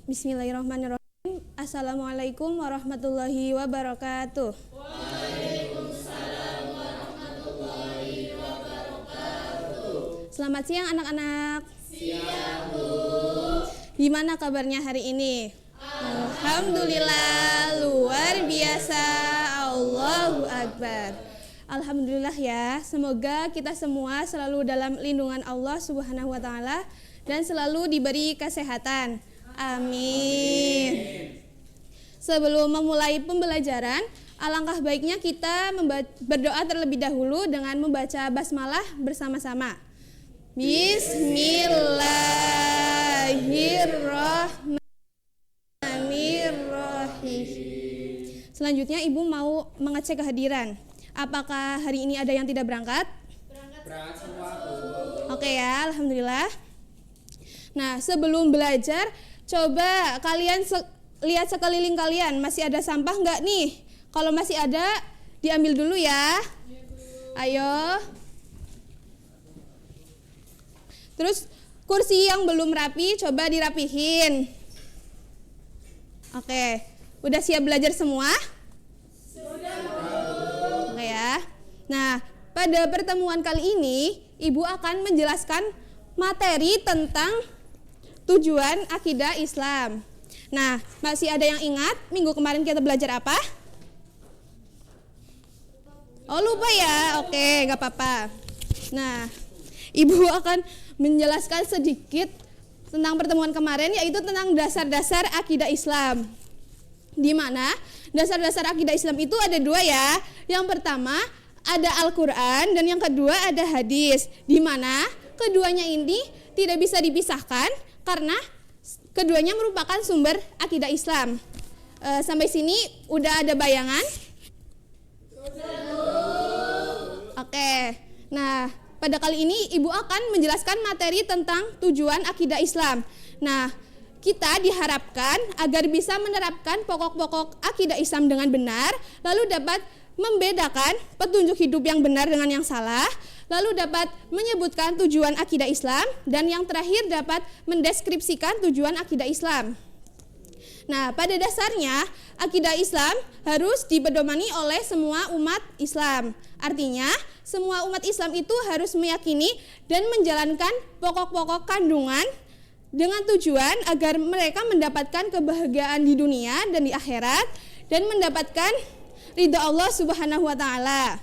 Bismillahirrahmanirrahim. Assalamualaikum warahmatullahi wabarakatuh. Waalaikumsalam warahmatullahi wabarakatuh. Selamat siang anak-anak. Siang, Bu. Gimana kabarnya hari ini? Alhamdulillah, luar biasa. Allahu Akbar. Alhamdulillah ya. Semoga kita semua selalu dalam lindungan Allah Subhanahu wa taala dan selalu diberi kesehatan. Amin. Sebelum memulai pembelajaran, alangkah baiknya kita berdoa terlebih dahulu dengan membaca basmalah bersama-sama. Bismillahirrahmanirrahim. Selanjutnya Ibu mau mengecek kehadiran. Apakah hari ini ada yang tidak berangkat? Berangkat semua, Bu. Oke ya, alhamdulillah. Nah, sebelum belajar, coba kalian lihat sekeliling kalian, masih ada sampah nggak nih? Kalau masih ada, diambil dulu ya. Ayo. Terus kursi yang belum rapi, coba dirapihin. Oke, udah siap belajar semua? Sudah, Bu. Oke ya. Nah, pada pertemuan kali ini, Ibu akan menjelaskan materi tentang tujuan akidah Islam. Nah, masih ada yang ingat minggu kemarin kita belajar apa? Oh, lupa ya? Oke, gak apa-apa. Nah, Ibu akan menjelaskan sedikit tentang pertemuan kemarin, yaitu tentang dasar-dasar akidah Islam. Di mana dasar-dasar akidah Islam itu ada dua ya. Yang pertama ada Al-Quran dan yang kedua ada hadis. Di mana keduanya ini tidak bisa dipisahkan karena keduanya merupakan sumber akidah Islam. Sampai sini udah ada bayangan? Oke. Nah, pada kali ini Ibu akan menjelaskan materi tentang tujuan akidah Islam. Nah, kita diharapkan agar bisa menerapkan pokok-pokok akidah Islam dengan benar, lalu dapat membedakan petunjuk hidup yang benar dengan yang salah, lalu dapat menyebutkan tujuan akidah Islam, dan yang terakhir dapat mendeskripsikan tujuan akidah Islam. Nah, pada dasarnya akidah Islam harus dipedomani oleh semua umat Islam. Artinya, semua umat Islam itu harus meyakini dan menjalankan pokok-pokok kandungan dengan tujuan agar mereka mendapatkan kebahagiaan di dunia dan di akhirat dan mendapatkan ridha Allah Subhanahu wa taala.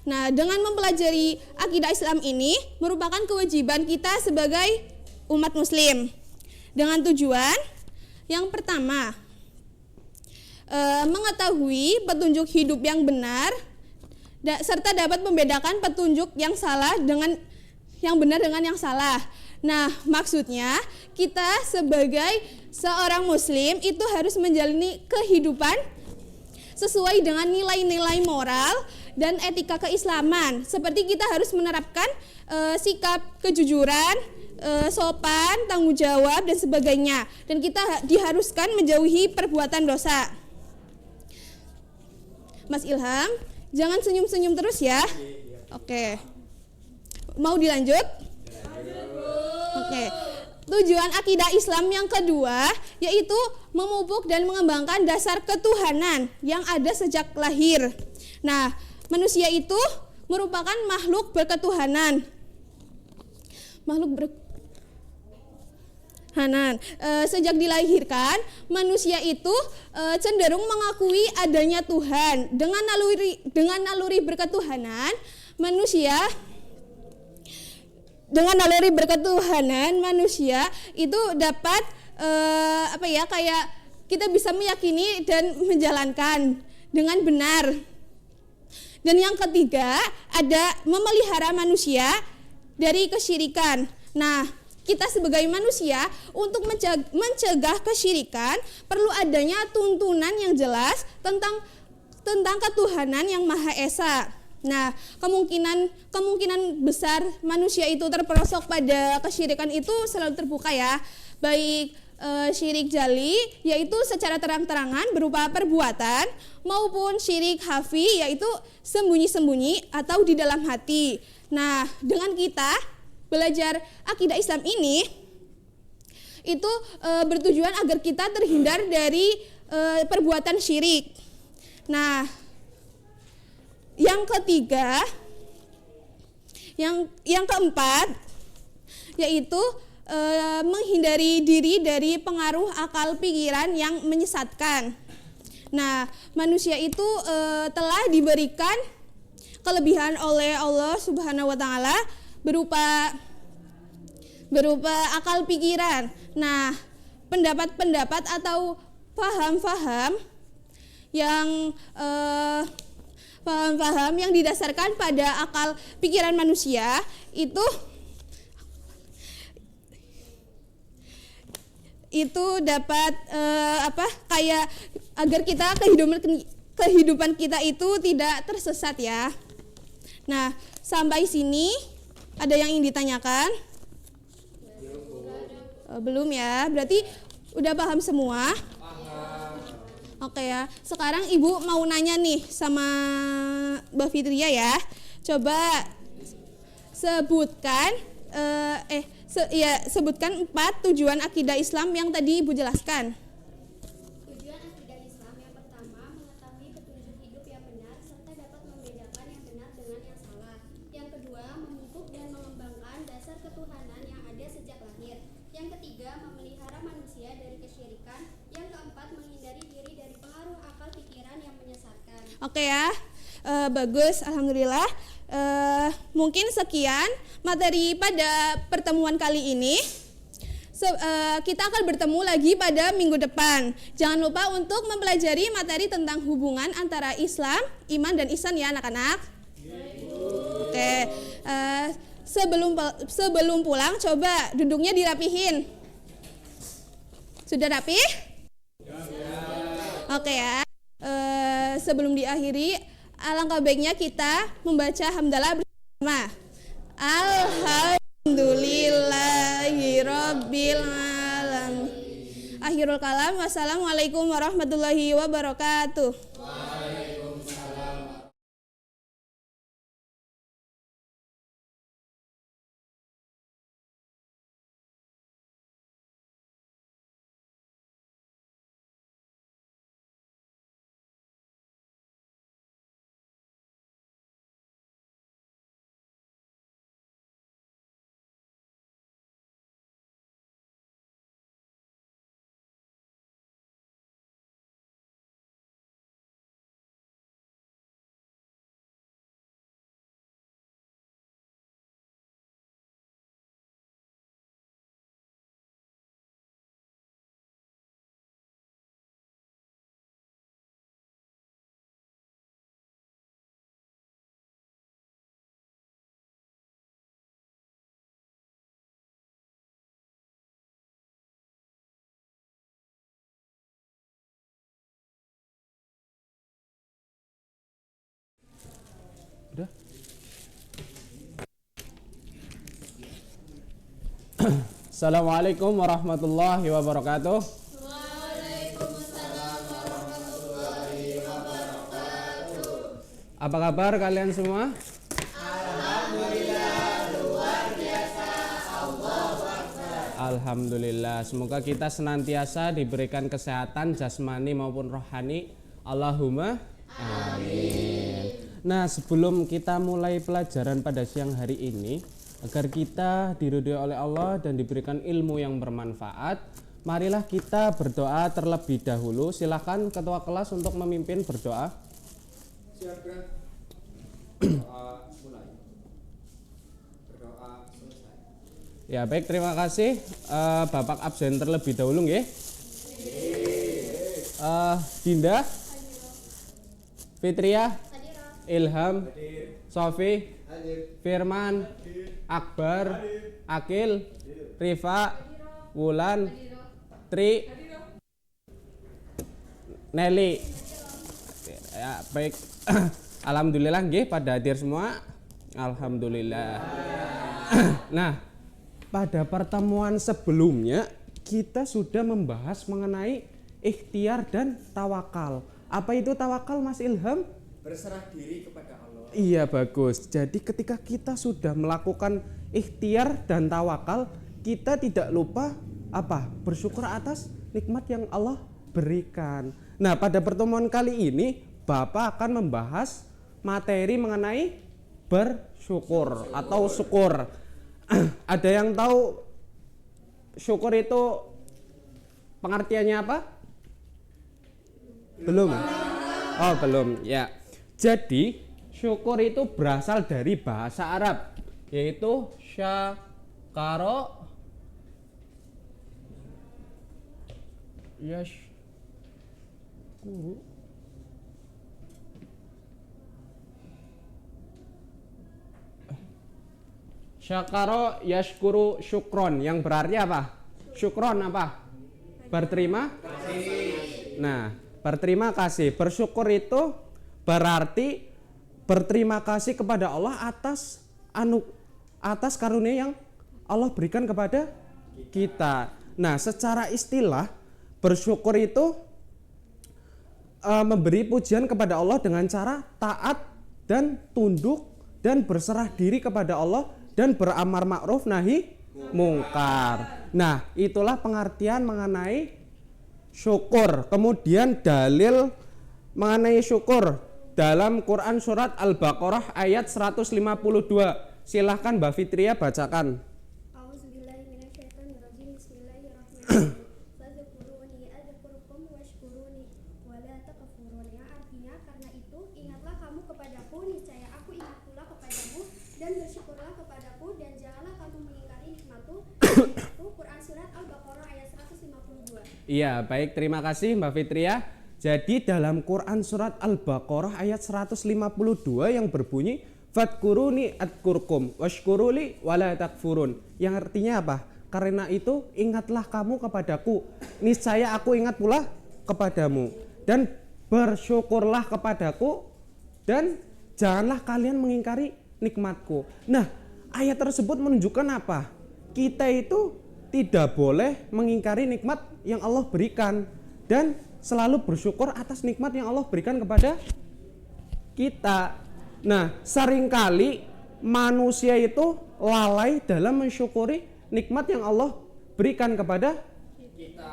Nah, dengan mempelajari akidah Islam ini merupakan kewajiban kita sebagai umat muslim. Dengan tujuan yang pertama, mengetahui petunjuk hidup yang benar serta dapat membedakan petunjuk yang salah dengan yang benar dengan yang salah. Nah, maksudnya kita sebagai seorang muslim itu harus menjalani kehidupan sesuai dengan nilai-nilai moral dan etika keislaman. Seperti kita harus menerapkan sikap kejujuran, sopan, tanggung jawab dan sebagainya. Dan kita diharuskan menjauhi perbuatan dosa. Mas Ilham, jangan senyum-senyum terus ya. Oke. Mau dilanjut? Oke. Tujuan akidah Islam yang kedua yaitu memupuk dan mengembangkan dasar ketuhanan yang ada sejak lahir. Nah, manusia itu merupakan makhluk berketuhanan. Sejak dilahirkan, manusia itu cenderung mengakui adanya Tuhan. Dengan naluri berketuhanan, manusia itu dapat kayak kita bisa meyakini dan menjalankan dengan benar. Dan yang ketiga ada memelihara manusia dari kesyirikan. Nah, kita sebagai manusia untuk mencegah kesyirikan perlu adanya tuntunan yang jelas tentang ketuhanan yang Maha Esa. Nah, kemungkinan besar manusia itu terperosok pada kesyirikan itu selalu terbuka ya. Baik syirik jali yaitu secara terang-terangan berupa perbuatan maupun syirik khafi yaitu sembunyi-sembunyi atau di dalam hati. Nah, dengan kita belajar akidah Islam ini itu bertujuan agar kita terhindar dari perbuatan syirik. Nah, yang ketiga, yang keempat yaitu menghindari diri dari pengaruh akal pikiran yang menyesatkan. Nah, manusia itu telah diberikan kelebihan oleh Allah Subhanahu wa taala berupa akal pikiran. Nah, pendapat-pendapat atau paham-paham yang didasarkan pada akal pikiran manusia itu dapat kayak agar kita kehidupan kita itu tidak tersesat ya. Nah, sampai sini ada yang ingin ditanyakan? Belum ya, berarti udah paham semua? Oke ya, sekarang Ibu mau nanya nih sama Mbak Fitria ya. Coba sebutkan sebutkan 4 tujuan akidah Islam yang tadi Ibu jelaskan. Tujuan akidah Islam yang pertama, mengetahui petunjuk hidup yang benar serta dapat membedakan yang benar dengan yang salah. Yang kedua, memupuk dan mengembangkan dasar ketuhanan yang ada sejak lahir. Yang ketiga, memelihara manusia dari kesyirikan. Yang keempat, menghindari diri dari pengaruh akal pikiran yang menyesatkan. Oke ya, bagus, alhamdulillah. Mungkin sekian materi pada pertemuan kali ini. Kita akan bertemu lagi pada minggu depan. Jangan lupa untuk mempelajari materi tentang hubungan antara Islam, iman, dan ihsan ya anak-anak. Oke, sebelum pulang coba duduknya dirapihin. Sudah rapi? Oke ya. Sebelum diakhiri, alangkah baiknya kita membaca hamdalah bersama. Alhamdulillahirabbil alamin. Akhirul kalam. Wassalamualaikum warahmatullahi wabarakatuh. Udah. Assalamualaikum warahmatullahi wabarakatuh. Waalaikumsalam warahmatullahi wabarakatuh. Apa kabar kalian semua? Alhamdulillah, luar biasa. Allahu Akbar. Alhamdulillah, semoga kita senantiasa diberikan kesehatan jasmani maupun rohani. Allahumma amin. Nah, sebelum kita mulai pelajaran pada siang hari ini, agar kita diridhoi oleh Allah dan diberikan ilmu yang bermanfaat, marilah kita berdoa terlebih dahulu. Silakan ketua kelas untuk memimpin berdoa. Siap, Bro. Berdoa mulai. Berdoa selesai. Ya, baik, terima kasih. Bapak absen terlebih dahulu nggih. Dinda, Fitria, Ilham, Sofi, Firman, Akbar, Akil, Rifa, Wulan, Tri, Nelly. Ya, baik. Alhamdulillah nggih pada hadir semua. Alhamdulillah. Nah, pada pertemuan sebelumnya kita sudah membahas mengenai ikhtiar dan tawakal. Apa itu tawakal, Mas Ilham? Berserah diri kepada Allah. Iya, bagus. Jadi ketika kita sudah melakukan ikhtiar dan tawakal, kita tidak lupa apa? Bersyukur atas nikmat yang Allah berikan. Nah, pada pertemuan kali ini Bapak akan membahas materi mengenai bersyukur atau syukur. Ada yang tahu syukur itu pengertiannya apa? Belum? Oh, belum. Ya. Jadi, syukur itu berasal dari bahasa Arab, yaitu syakara yashkuru. Syakara yashkuru syukron, yang berarti apa? Syukron apa? Berterima kasih. Nah, berterima kasih. Bersyukur itu berarti berterima kasih kepada Allah atas karunia yang Allah berikan kepada kita. Nah, secara istilah bersyukur itu memberi pujian kepada Allah dengan cara taat dan tunduk dan berserah diri kepada Allah dan beramar ma'ruf nahi mungkar. Nah, itulah pengertian mengenai syukur. Kemudian dalil mengenai syukur dalam Quran surat Al-Baqarah ayat 152. Silahkan Mbak Fitria bacakan. A'udzubillahiminasyaitonirrajim. Bismillahirrahmanirrahim. Fadhkuruni adzkurkum washkuruni wala takfurun. Yang artinya, karena itu ingatlah kamu kepadaku, niscaya aku ingat pula kepadamu, dan bersyukurlah kepadaku, dan janganlah kamu mengingkari nikmatku. Quran surat Al-Baqarah ayat 152. Iya, baik, terima kasih Mbak Fitria. Jadi dalam Quran surat Al-Baqarah ayat 152 yang berbunyi fadkuruni adkurkum washkuruli wala takfurun, yang artinya apa? Karena itu ingatlah kamu kepadaku, niscaya aku ingat pula kepadamu, dan bersyukurlah kepadaku, dan janganlah kalian mengingkari nikmatku. Nah, ayat tersebut menunjukkan apa? Kita itu tidak boleh mengingkari nikmat yang Allah berikan dan selalu bersyukur atas nikmat yang Allah berikan kepada kita. Nah, seringkali manusia itu lalai dalam mensyukuri nikmat yang Allah berikan kepada kita.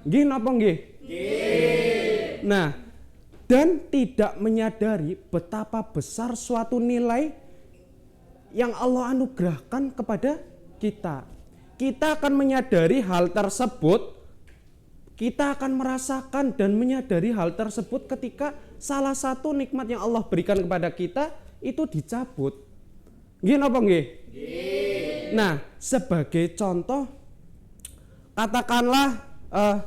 Nggih napa nggih? Nggih. Nah, dan tidak menyadari betapa besar suatu nilai yang Allah anugerahkan kepada kita. Kita akan menyadari hal tersebut, kita akan merasakan dan menyadari hal tersebut ketika salah satu nikmat yang Allah berikan kepada kita itu dicabut. Nggih napa nggih? Nggih. Nah, sebagai contoh, katakanlah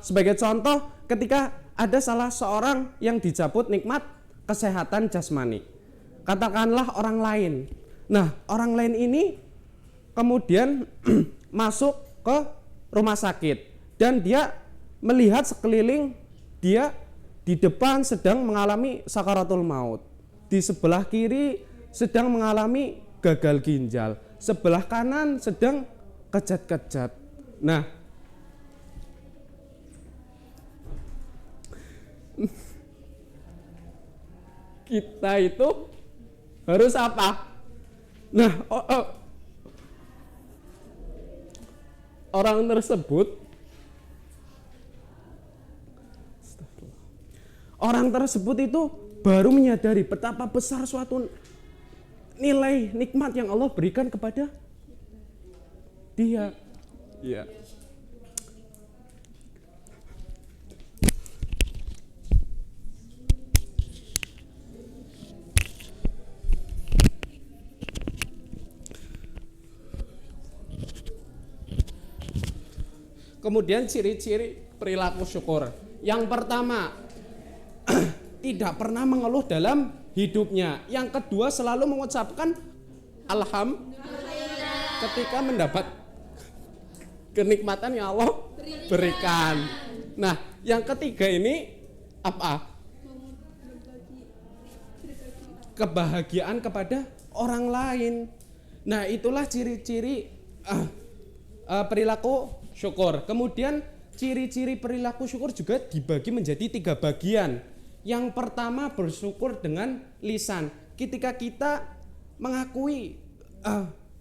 sebagai contoh ketika ada salah seorang yang dicabut nikmat kesehatan jasmani. Katakanlah orang lain. Nah, orang lain ini kemudian masuk ke rumah sakit dan dia melihat sekeliling dia di depan sedang mengalami sakaratul maut. Di sebelah kiri sedang mengalami gagal ginjal. Sebelah kanan sedang kejat-kejat. Nah, kita itu harus apa? Nah, orang tersebut itu baru menyadari betapa besar suatu nilai nikmat yang Allah berikan kepada dia. Ya. Kemudian ciri-ciri perilaku syukur. Yang pertama, tidak pernah mengeluh dalam hidupnya. Yang kedua, selalu mengucapkan alhamdulillah ketika mendapat kenikmatan yang Allah berikan. Nah, yang ketiga ini apa? Kebahagiaan kepada orang lain. Nah, itulah ciri-ciri perilaku syukur. Kemudian ciri-ciri perilaku syukur juga dibagi menjadi 3 bagian. Yang pertama, bersyukur dengan lisan. Ketika kita mengakui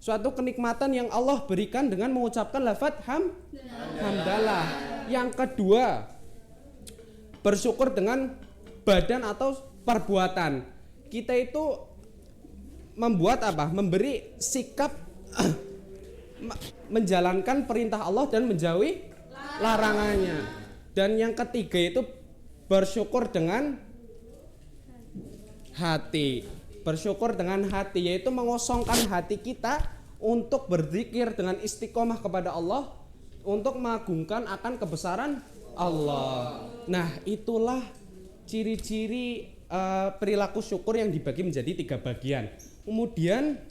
suatu kenikmatan yang Allah berikan dengan mengucapkan lafaz hamdalah. Yang kedua, bersyukur dengan badan atau perbuatan. Kita itu membuat apa? Memberi sikap menjalankan perintah Allah dan menjauhi larangannya. Dan yang ketiga itu bersyukur dengan hati. Bersyukur dengan hati yaitu mengosongkan hati kita untuk berzikir dengan istiqomah kepada Allah, untuk mengagungkan akan kebesaran Allah. Nah, itulah ciri-ciri perilaku syukur yang dibagi menjadi 3 bagian. Kemudian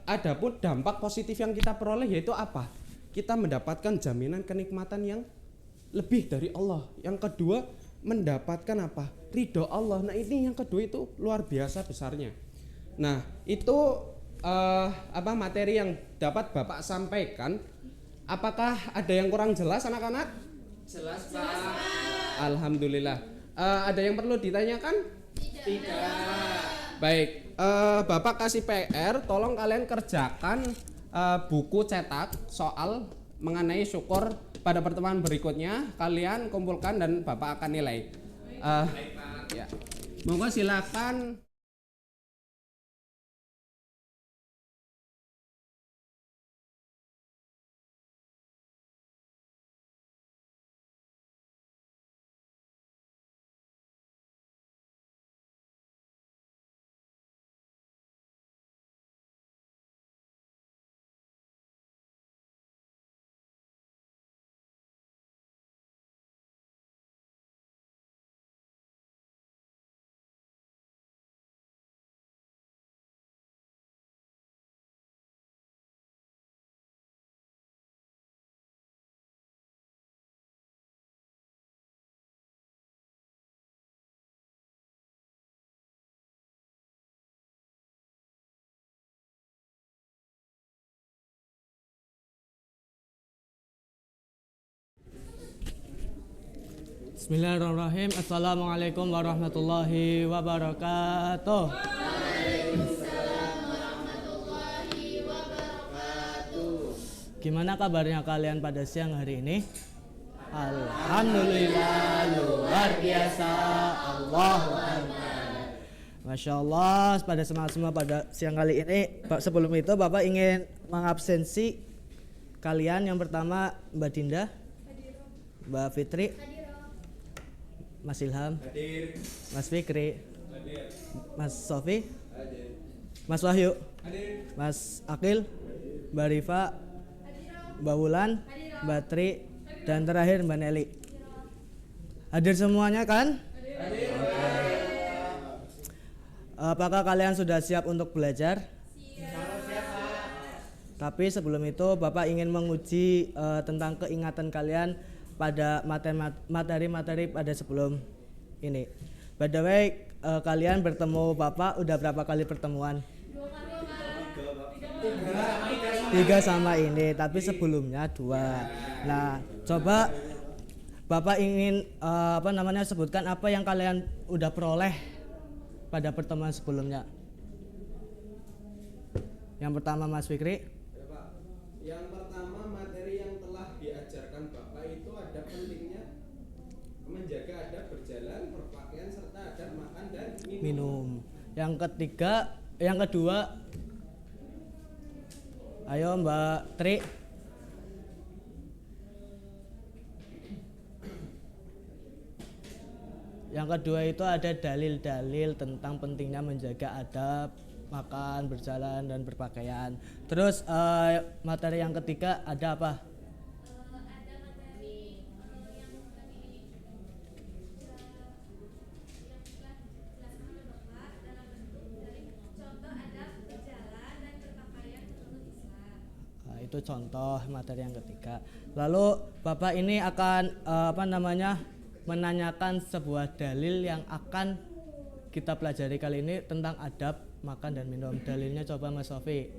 adapun dampak positif yang kita peroleh yaitu apa? Kita mendapatkan jaminan kenikmatan yang lebih dari Allah. Yang kedua, mendapatkan apa? Ridho Allah. Nah, ini yang kedua itu luar biasa besarnya. Nah, itu materi yang dapat Bapak sampaikan. Apakah ada yang kurang jelas anak-anak? Jelas, Pak. Alhamdulillah. Ada yang perlu ditanyakan? Tidak. Baik, Bapak kasih PR, tolong kalian kerjakan buku cetak soal mengenai syukur pada pertemuan berikutnya. Kalian kumpulkan dan Bapak akan nilai. Ya. Monggo silakan. Bismillahirrahmanirrahim. Assalamualaikum warahmatullahi wabarakatuh. Gimana kabarnya kalian pada siang hari ini? Alhamdulillah, luar biasa. Allahu Akbar. Masya Allah, pada semangat semua pada siang kali ini. Sebelum itu Bapak ingin mengabsensi kalian. Yang pertama Mbak Dinda, Mbak Fitri, Mas Ilham, hadir. Mas Fikri, hadir. Mas Sofi, hadir. Mas Wahyu, hadir. Mas Akil, hadir. Mbak Rifa, hadir. Mbak Wulan, hadir. Mbak Tri, hadir. Dan terakhir Mbak Nelly. Hadir semuanya kan? Hadir. Okay. Apakah kalian sudah siap untuk belajar? Siap. Tapi sebelum itu Bapak ingin menguji tentang keingatan kalian pada materi-materi pada sebelum ini. By the way, kalian bertemu Bapak udah berapa kali pertemuan? 2 3 kali. sama ini, tapi sebelumnya 2. Nah, coba Bapak ingin sebutkan apa yang kalian udah peroleh pada pertemuan sebelumnya. Yang pertama Mas Fikri. Yang pertama, materi yang telah diajarkan Bapak itu ada pentingnya menjaga adab berjalan, berpakaian, serta adab makan dan minum. Yang kedua, ayo Mbak Tri. Yang kedua itu ada dalil-dalil tentang pentingnya menjaga adab makan, berjalan, dan berpakaian. Terus materi yang ketiga ada apa? Ada materi yang tadi yang telah dijelaskan oleh Bapak dalam bentuk dari contoh adab berjalan dan berpakaian menurut Islam. Nah, itu contoh materi yang ketiga. Lalu Bapak ini akan menanyakan sebuah dalil yang akan kita pelajari kali ini tentang adab makan dan minum. Dalilnya coba Mas Sofi.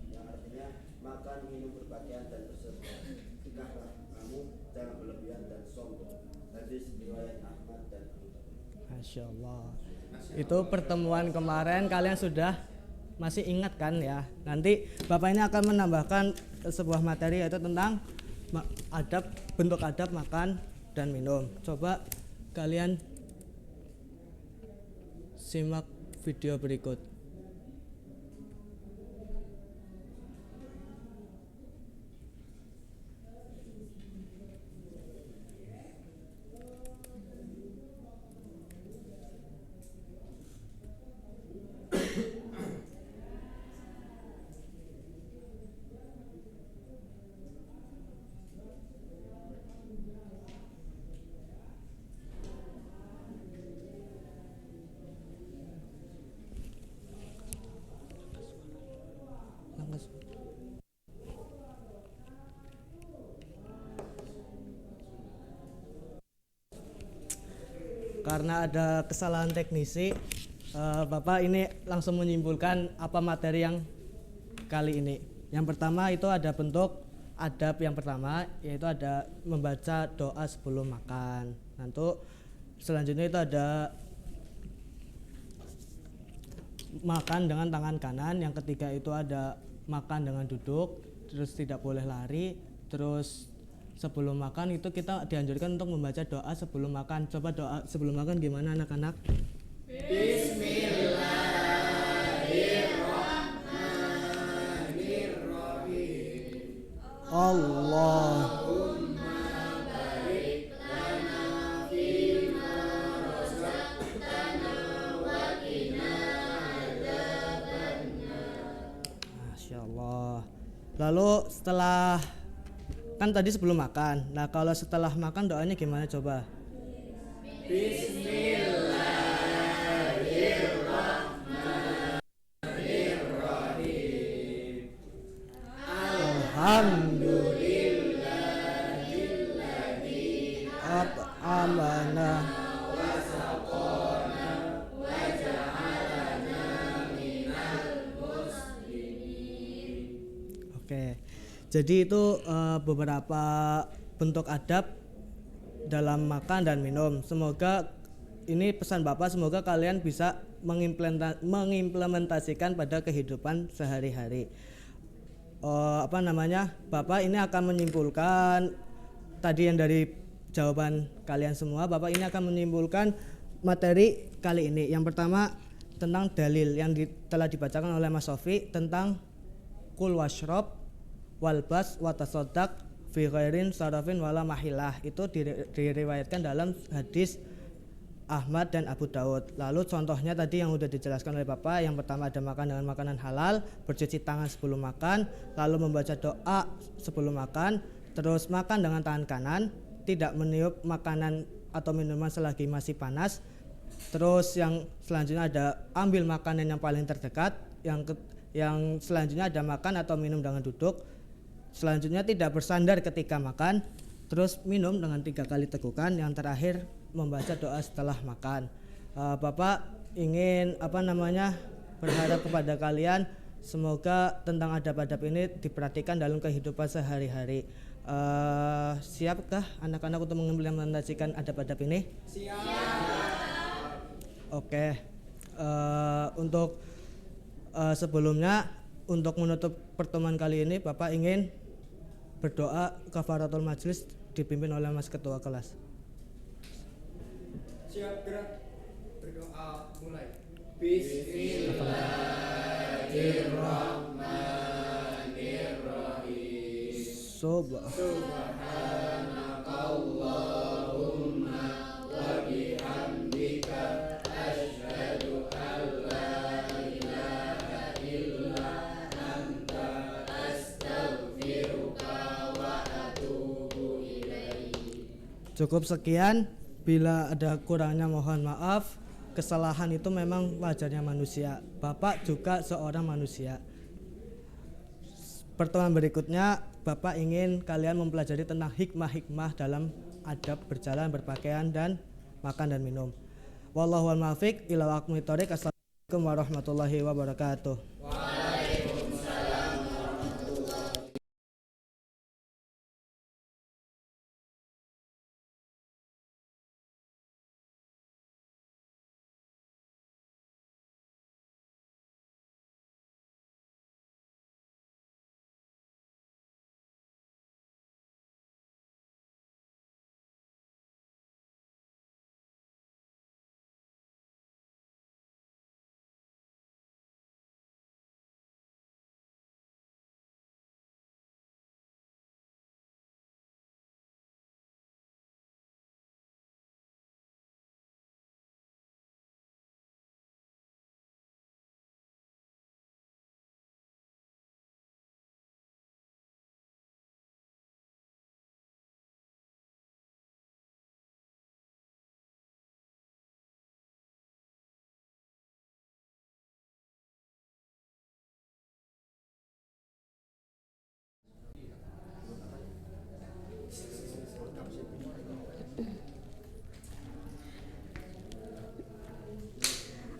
Yang artinya makan, minum, berpakaian dan bersedekah. Jikalah kamu jangan berlebihan dan sombong. Hadis riwayat Masya Allah. Itu pertemuan kemarin kalian sudah masih ingat kan ya? Nanti Bapak ini akan menambahkan sebuah materi yaitu tentang bentuk adab makan dan minum. Coba kalian simak video berikut. Karena ada kesalahan teknisi, Bapak ini langsung menyimpulkan apa materi yang kali ini. Yang pertama itu ada bentuk adab yang pertama, yaitu ada membaca doa sebelum makan. Nanti selanjutnya itu ada makan dengan tangan kanan. Yang ketiga itu ada makan dengan duduk, terus tidak boleh lari, terus sebelum makan itu kita dianjurkan untuk membaca doa sebelum makan. Coba doa sebelum makan gimana anak-anak? Bismillahirrahmanirrahim. Allahumma barik lana fima razaqtana wa qina adzabannar. Masya Allah. Lalu setelah kan tadi sebelum makan. Nah kalau setelah makan doanya gimana coba? Bismillahirrahmanirrahim. Alhamdulillahilladzi at'amana Wa saqana wa ja'alana minal muslimin. Oke. Jadi itu beberapa bentuk adab dalam makan dan minum. Semoga ini pesan Bapak, semoga kalian bisa mengimplementasikan pada kehidupan sehari-hari. Bapak ini akan menyimpulkan tadi yang dari jawaban kalian semua. Bapak ini akan menyimpulkan materi kali ini. Yang pertama tentang dalil yang telah dibacakan oleh Mas Sofi tentang kul washrob walbas watasodak fi ghairin sarafin wala mahilah. Itu diriwayatkan dalam hadis Ahmad dan Abu Daud. Lalu contohnya tadi yang sudah dijelaskan oleh Bapak, yang pertama ada makan dengan makanan halal, bercuci tangan sebelum makan, lalu membaca doa sebelum makan, terus makan dengan tangan kanan, tidak meniup makanan atau minuman selagi masih panas. Terus yang selanjutnya ada ambil makanan yang paling terdekat, yang selanjutnya ada makan atau minum dengan duduk. Selanjutnya tidak bersandar ketika makan, terus minum dengan 3 kali tegukan. Yang terakhir membaca doa setelah makan. Bapak ingin berharap kepada kalian semoga tentang adab-adab ini diperhatikan dalam kehidupan sehari-hari. Siapkah anak-anak untuk mengimplementasikan adab-adab ini? Siap. Oke. Untuk sebelumnya, untuk menutup pertemuan kali ini, Bapak ingin berdoa kafaratul majlis dipimpin oleh Mas Ketua kelas. Siap gerak. Berdoa mulai. Bismillahirrahmanirrahim. Subhanakallahumma wa bihamdika asyhadu an la ilaha illa anta astaghfiruka wa atubu ilaik. Cukup sekian. Bila ada kurangnya mohon maaf. Kesalahan itu memang wajarnya manusia. Bapak juga seorang manusia. Pertemuan berikutnya Bapak ingin kalian mempelajari tentang hikmah-hikmah dalam adab berjalan, berpakaian, dan makan dan minum. Wallahu a'lam bishawab. Ila waqti thoriq. Assalamualaikum warahmatullahi wabarakatuh.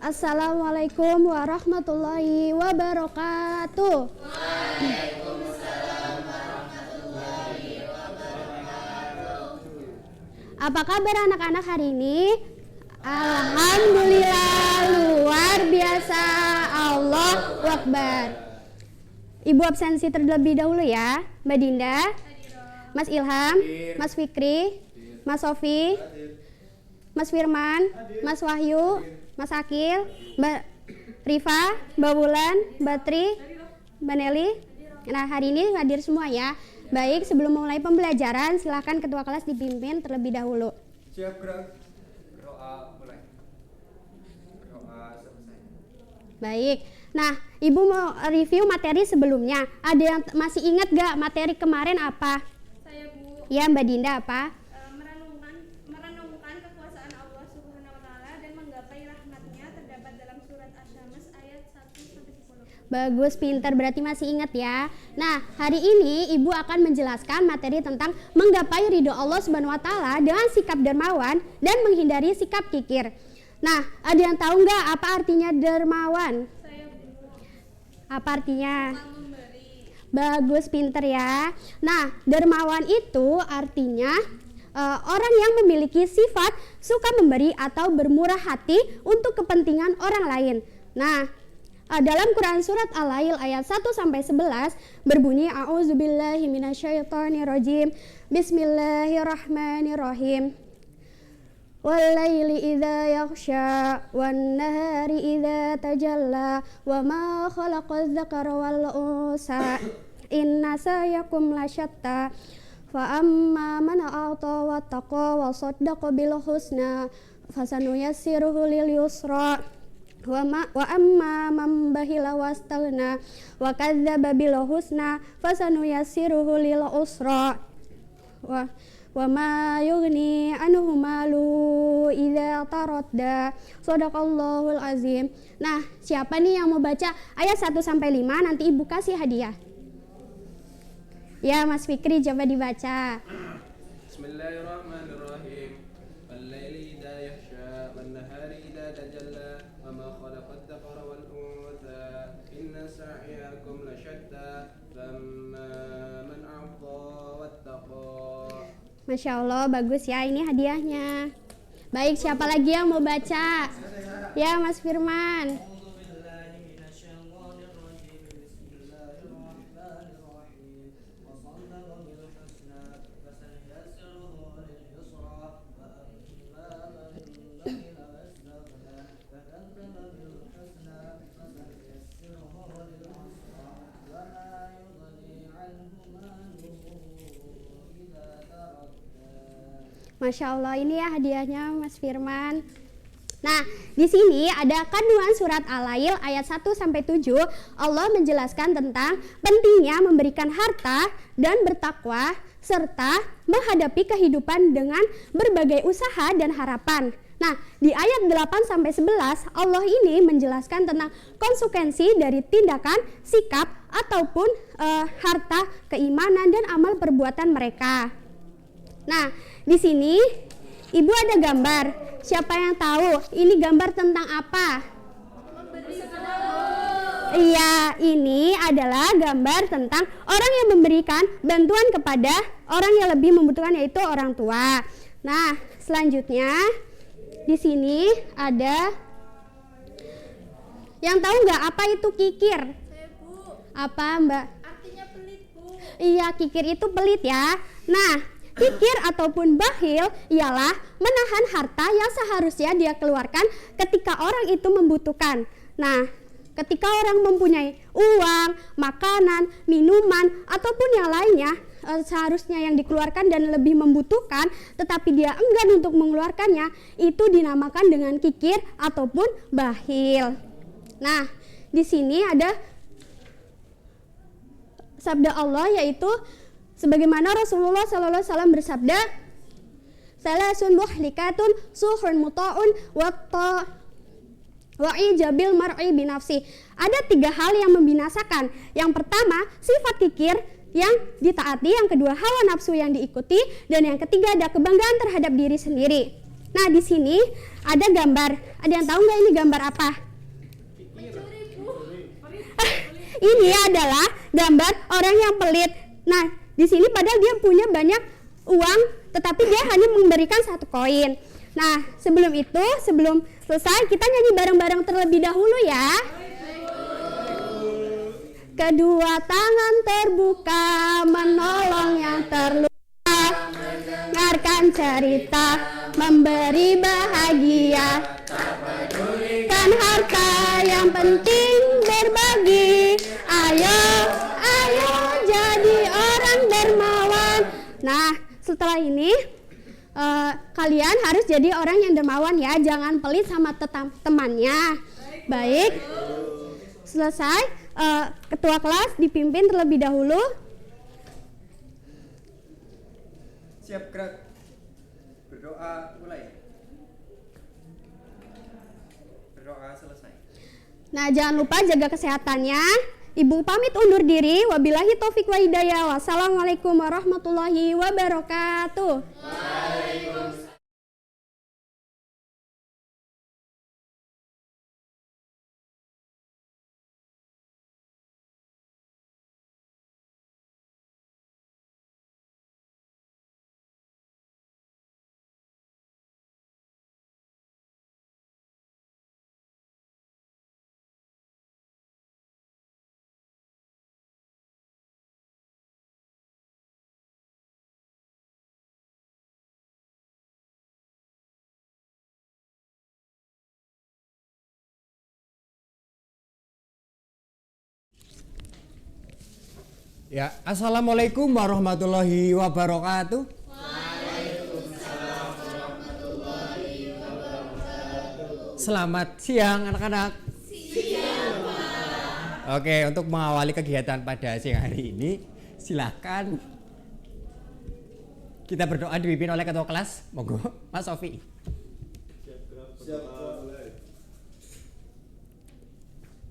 Assalamualaikum warahmatullahi wabarakatuh. Apa kabar anak-anak hari ini? Alhamdulillah, luar biasa, Allahu Akbar. Ibu absensi terlebih dahulu ya, Mbak Dinda, Mas Ilham, Mas Fikri, Mas Sofi, Mas Firman, Mas Wahyu, Mas Akil, Mbak Rifa, Mbak Wulan, Mbak Tri, Mbak Nelly. Nah, hari ini hadir semua ya. Baik, sebelum mulai pembelajaran, silakan ketua kelas dipimpin terlebih dahulu. Siap gerak. Doa mulai. Doa selesai. Baik, nah Ibu mau review materi sebelumnya. Ada yang masih ingat gak materi kemarin apa? Saya Bu, Ya Mbak Dinda apa? merenungkan kekuasaan Allah Subhanahu wa taala dan menggapai rahmatnya terdapat dalam surat Asy-Syams ayat 1-10. Bagus, pintar, berarti masih ingat ya. Nah, hari ini Ibu akan menjelaskan materi tentang menggapai ridho Allah Subhanahu wa taala dengan sikap dermawan dan menghindari sikap kikir. Nah, ada yang tahu nggak apa artinya dermawan? Saya Bu, Apa artinya? memberi. Bagus, pinter ya. Nah, dermawan itu artinya orang yang memiliki sifat suka memberi atau bermurah hati untuk kepentingan orang lain. Nah, dalam Quran surat Al-Lail ayat 1-11 berbunyi A'udzubillahi minasyaitonirrajim. Bismillahirrahmanirrahim. Wal-laili idza yaghsha wan-nahari idza tajalla wa ma khalaqadz dzakara wal unsa inna sa'yakum lasyatta fa amma man a'ta wattaqa wa saddaqa bil husna fasanuyassiruhu lil yusra wa amma man bakhila wastaghna wa kadzdzaba bil husna fasanuyassiruhu lil usra wa ma yughni anhu malu idza taradda. Shadaqallahul azim. Nah, siapa nih yang mau baca ayat 1-5? Nanti Ibu kasih hadiah. Ya, Mas Fikri coba dibaca. Bismillahirrahmanirrahim. Wal-laili idza yaghsha wan-nahari idza tajalla wa ma khalaqadz dzakara wal untha inna sa'yakum lasyatta famma man a'ta wattaqa. Masya Allah, bagus ya, ini hadiahnya. Baik, siapa lagi yang mau baca? Ya, Mas Firman. Masya Allah, ini ya hadiahnya Mas Firman. Nah, di sini ada kandungan surat Al-Lail ayat 1-7. Allah menjelaskan tentang pentingnya memberikan harta dan bertakwa serta menghadapi kehidupan dengan berbagai usaha dan harapan. Nah, di ayat 8-11 Allah ini menjelaskan tentang konsekuensi dari tindakan, sikap ataupun harta, keimanan dan amal perbuatan mereka. Nah, di sini Ibu ada gambar. Siapa yang tahu ini gambar tentang apa? Iya, ini adalah gambar tentang orang yang memberikan bantuan kepada orang yang lebih membutuhkan, yaitu orang tua. Nah, selanjutnya di sini ada yang tahu nggak apa itu kikir? Saya Bu, Apa, Mbak? artinya pelit Bu. Iya, kikir itu pelit ya. Nah, kikir ataupun bakhil ialah menahan harta yang seharusnya dia keluarkan ketika orang itu membutuhkan. Nah, ketika orang mempunyai uang, makanan, minuman, ataupun yang lainnya seharusnya yang dikeluarkan dan lebih membutuhkan, tetapi dia enggan untuk mengeluarkannya, itu dinamakan dengan kikir ataupun bakhil. Nah, di sini ada sabda Allah, yaitu sebagaimana Rasulullah SAW bersabda, salasun muhlikatun suhun muta'un wa ijabil mar'i binafsi. Ada 3 hal yang membinasakan. Yang pertama, sifat kikir yang ditaati. Yang kedua, hawa nafsu yang diikuti. Dan yang ketiga, ada kebanggaan terhadap diri sendiri. Nah, di sini ada gambar. Ada yang tahu nggak ini gambar apa? Ini adalah gambar orang yang pelit. Nah, di sini padahal dia punya banyak uang, tetapi dia hanya memberikan 1 koin. Nah, sebelum selesai, kita nyanyi bareng-bareng terlebih dahulu ya. Kedua tangan terbuka menolong yang terluka, dengarkan cerita memberi bahagia, kan harta yang penting berbagi. Ayo jadi orang dermawan. Nah, setelah ini kalian harus jadi orang yang dermawan ya, jangan pelit sama temannya. Baik, selesai. Ketua kelas dipimpin terlebih dahulu. Siap gerak. Berdoa mulai. Berdoa selesai. Nah, jangan lupa jaga kesehatannya. Ibu pamit undur diri. Wabillahi taufik wa hidayah. Wassalamualaikum warahmatullahi wabarakatuh. Ya, assalamualaikum warahmatullahi wabarakatuh. Selamat siang anak-anak. Siang, Pak. Oke, untuk mengawali kegiatan pada siang hari ini, silakan kita berdoa dipimpin oleh ketua kelas. Monggo, Mas Sofi. Siap, mulai.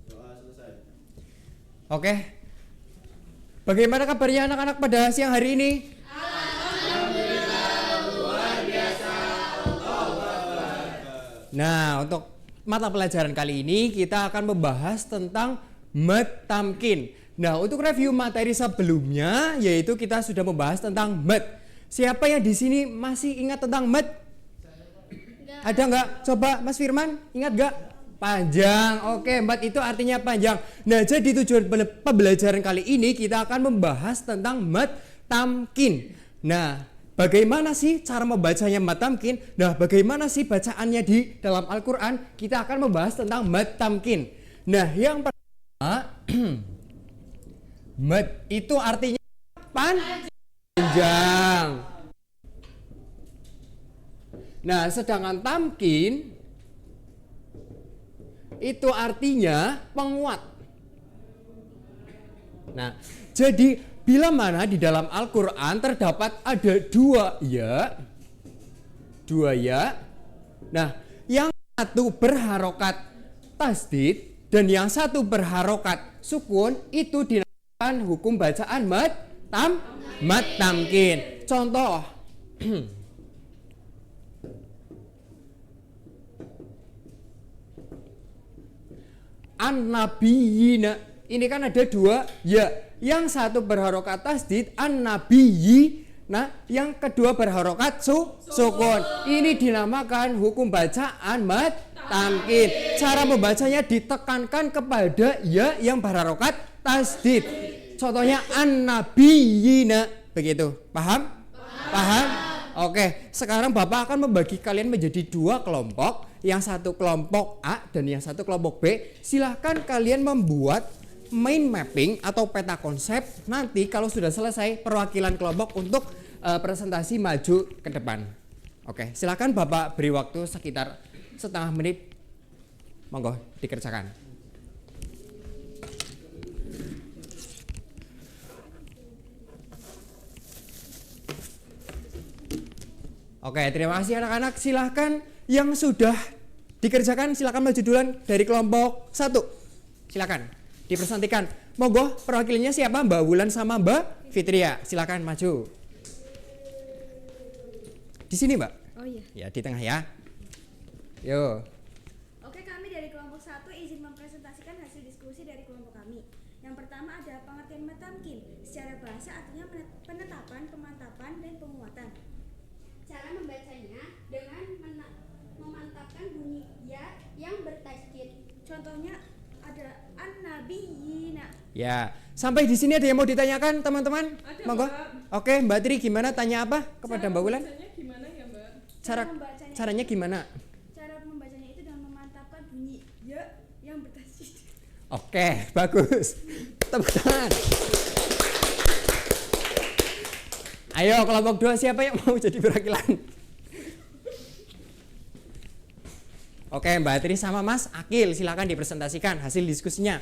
Doa selesai. Oke. Bagaimana kabarnya anak-anak pada siang hari ini? Alhamdulillah, luar biasa. Nah, untuk mata pelajaran kali ini kita akan membahas tentang mad tamkin. Nah, untuk review materi sebelumnya yaitu kita sudah membahas tentang mad. Siapa yang di sini masih ingat tentang mad? Ada nggak? Coba Mas Firman, ingat nggak? Panjang. Oke, mad itu artinya panjang. Nah, jadi tujuan pembelajaran kali ini kita akan membahas tentang mad tamkin. Nah, bagaimana sih cara membacanya mad tamkin? Nah, bagaimana sih bacaannya di dalam Al-Quran? Kita akan membahas tentang mad tamkin. Nah, yang pertama, mad itu artinya panjang. Nah, sedangkan tamkin itu artinya penguat. Nah, jadi bila mana di dalam Al-Quran terdapat ada dua ya. Nah, yang satu berharokat tasdid dan yang satu berharokat sukun, itu dinamakan hukum bacaan mad tamkin. Contoh, an-nabiyina, ini kan ada dua ya, yang satu berharokat tasdid an-nabiyyi, nah yang kedua berharokat sukun. Ini dinamakan hukum bacaan mad tamkin. Cara membacanya ditekankan kepada ya yang berharokat tasdid. Contohnya an-nabiyyina, begitu. Paham? Oke, sekarang Bapak akan membagi kalian menjadi dua kelompok. Yang satu kelompok A dan yang satu kelompok B. Silahkan kalian membuat mind mapping atau peta konsep. Nanti kalau sudah selesai perwakilan kelompok untuk presentasi maju ke depan. Oke, silahkan Bapak beri waktu sekitar setengah menit. Monggo dikerjakan. Oke, terima kasih anak-anak. Silahkan yang sudah dikerjakan silakan maju duluan dari kelompok 1. Silakan dipresentasikan. Monggo perwakilannya siapa? Mbak Wulan sama Mbak Fitria. Silakan maju. Di sini, Mbak. Oh iya. Ya, di tengah ya. Yo. Oke, kami dari kelompok 1 izin mempresentasikan hasil diskusi dari kelompok kami. Yang pertama ada pengertian matamkin. Secara bahasa artinya penetapan, pemantapan, dan penguatan. Cara membacanya dengan memantapkan bunyi ya yang bertasydid. Contohnya ada an-nabiyina. Ya, sampai di sini ada yang mau ditanyakan teman-teman? Monggo. Oke, Mbak Tri gimana, tanya apa kepada Mbak Wulan? Gimana ya, Mbak? Caranya gimana? Cara membacanya itu dengan memantapkan bunyi ya yang bertasydid. Oke, bagus. Tepuk tangan. Ayo kelompok 2 siapa yang mau jadi perwakilan? Oke, Mbak Tri sama Mas Akil silakan dipresentasikan hasil diskusinya.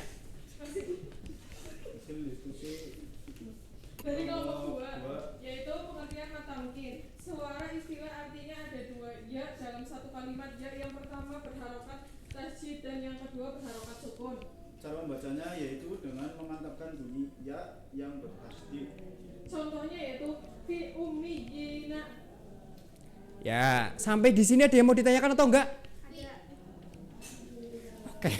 Dari kelompok 2, yaitu pengertian matamkin. Suara istilah artinya ada dua ya dalam satu kalimat. Ya yang pertama berharokat tasydid dan yang kedua berharokat sukun. Cara membacanya yaitu dengan memantapkan bunyi ya yang bertasydid. Contohnya yaitu fi ummiyina. Ya, sampai di sini ada yang mau ditanyakan atau enggak? Ada. Oke.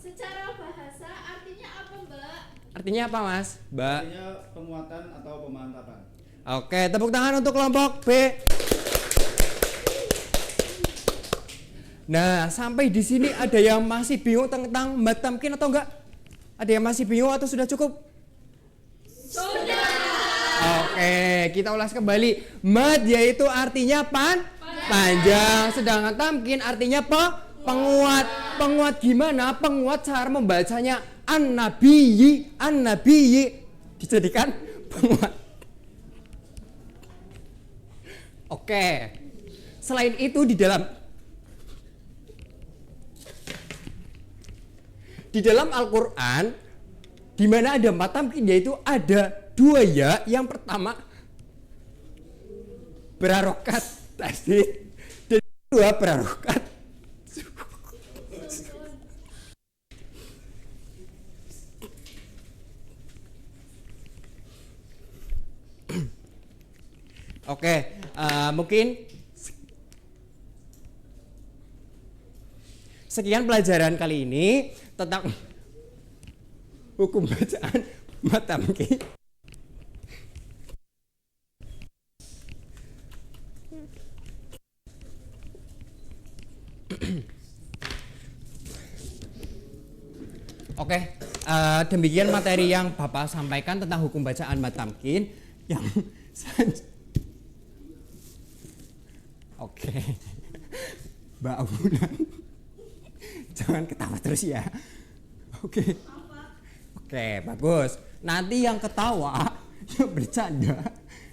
Secara bahasa artinya apa, Mbak? Artinya apa, Mas? Mbak. Artinya penguatan atau pemantapan. Oke, tepuk tangan untuk kelompok B. Nah, sampai di sini ada yang masih bingung tentang matamkin atau enggak? Ada yang masih bingung atau sudah cukup? Sudah. Oke, kita ulas kembali. Mad yaitu artinya panjang, sedangkan tamkin artinya penguat. Penguat gimana? Penguat cara membacanya an-nabiyyi dijadikan penguat. Oke. Selain itu di dalam Al-Qur'an di mana ada matamkin yaitu ada dua ya. Yang pertama berharokat tasydid dan kedua berharokat Oke, mungkin sekian pelajaran kali ini tentang hukum bacaan matamkin. Oke, demikian materi yang Bapak sampaikan tentang hukum bacaan matamkin yang Oke, Mbak Wulan, jangan ketawa terus ya. Oke, bagus. Nanti yang ketawa, yang bercanda,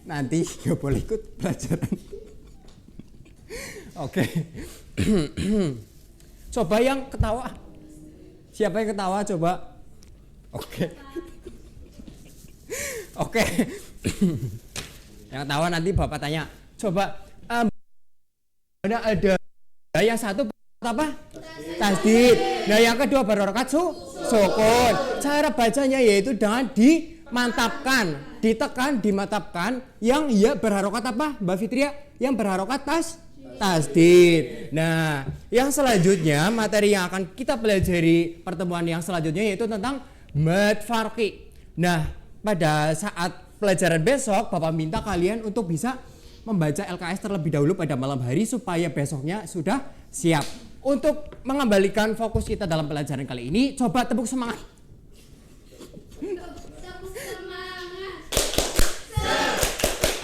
nanti nggak boleh ikut pelajaran. Oke, coba yang ketawa. Siapa yang ketawa? Coba. Oke. Yang ketawa nanti Bapak tanya. Coba. Ada yang satu apa? Tasydid. Nah yang kedua berharokat sukun. Cara bacanya yaitu dengan dimantapkan, ditekan, dimantapkan. Yang ya berharokat apa, Mbak Fitria? Yang berharokat tasydid. Nah, yang selanjutnya materi yang akan kita pelajari pertemuan yang selanjutnya yaitu tentang mad farqi. Nah, pada saat pelajaran besok Bapak minta kalian untuk bisa membaca LKS terlebih dahulu pada malam hari supaya besoknya sudah siap. Untuk mengembalikan fokus kita dalam pelajaran kali ini, coba tepuk semangat.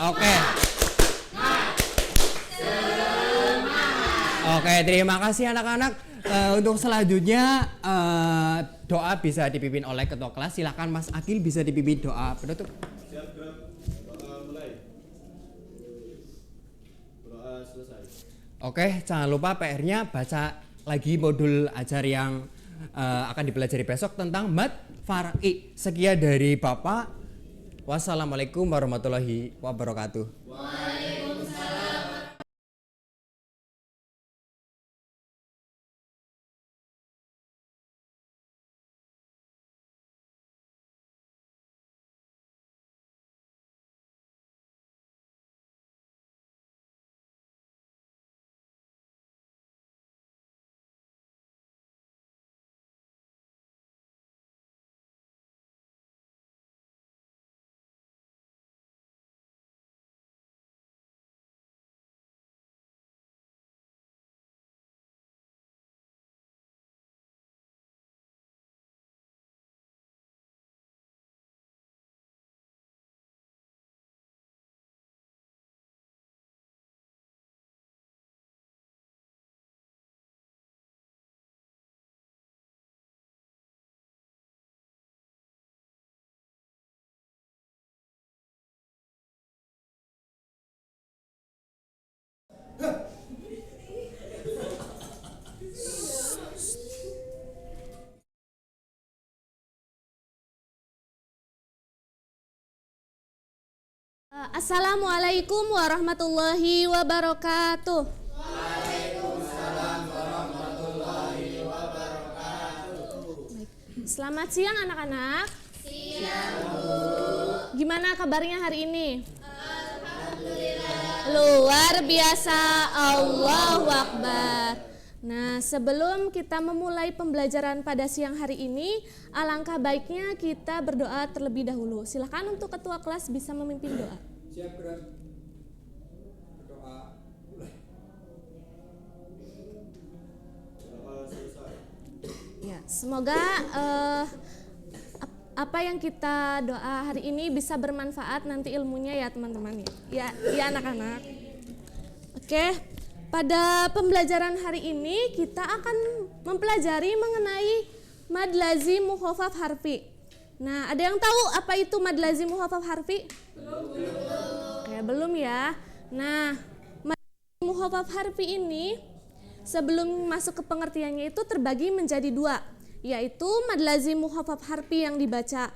Oke. Oke, terima kasih anak-anak. Untuk selanjutnya doa bisa dipimpin oleh ketua kelas. Silakan Mas Akil bisa dipimpin doa penutup. Siap, gerak. Mulai. Doa selesai. Oke, jangan lupa PR-nya baca lagi modul ajar yang akan dipelajari besok tentang mad far'i. Sekian dari Bapak. Wassalamualaikum warahmatullahi wabarakatuh. Assalamualaikum warahmatullahi wabarakatuh. Selamat siang anak-anak. Siang, Bu. Gimana kabarnya hari ini? Alhamdulillah. Luar biasa. Allahu Akbar. Nah, sebelum kita memulai pembelajaran pada siang hari ini, alangkah baiknya kita berdoa terlebih dahulu. Silakan untuk ketua kelas bisa memimpin doa. Siap gerak. Berdoa. Ya, semoga apa yang kita doa hari ini bisa bermanfaat nanti ilmunya ya teman-teman ya. Ya anak-anak. Oke, pada pembelajaran hari ini kita akan mempelajari mengenai mad lazim mukhafaf harfi. Nah, ada yang tahu apa itu mad lazim mukhafaf harfi? Belum. Belum ya. Nah, mad lazim mukhafaf harfi ini sebelum masuk ke pengertiannya itu terbagi menjadi dua, yaitu mad lazim mukhafaf harfi yang dibaca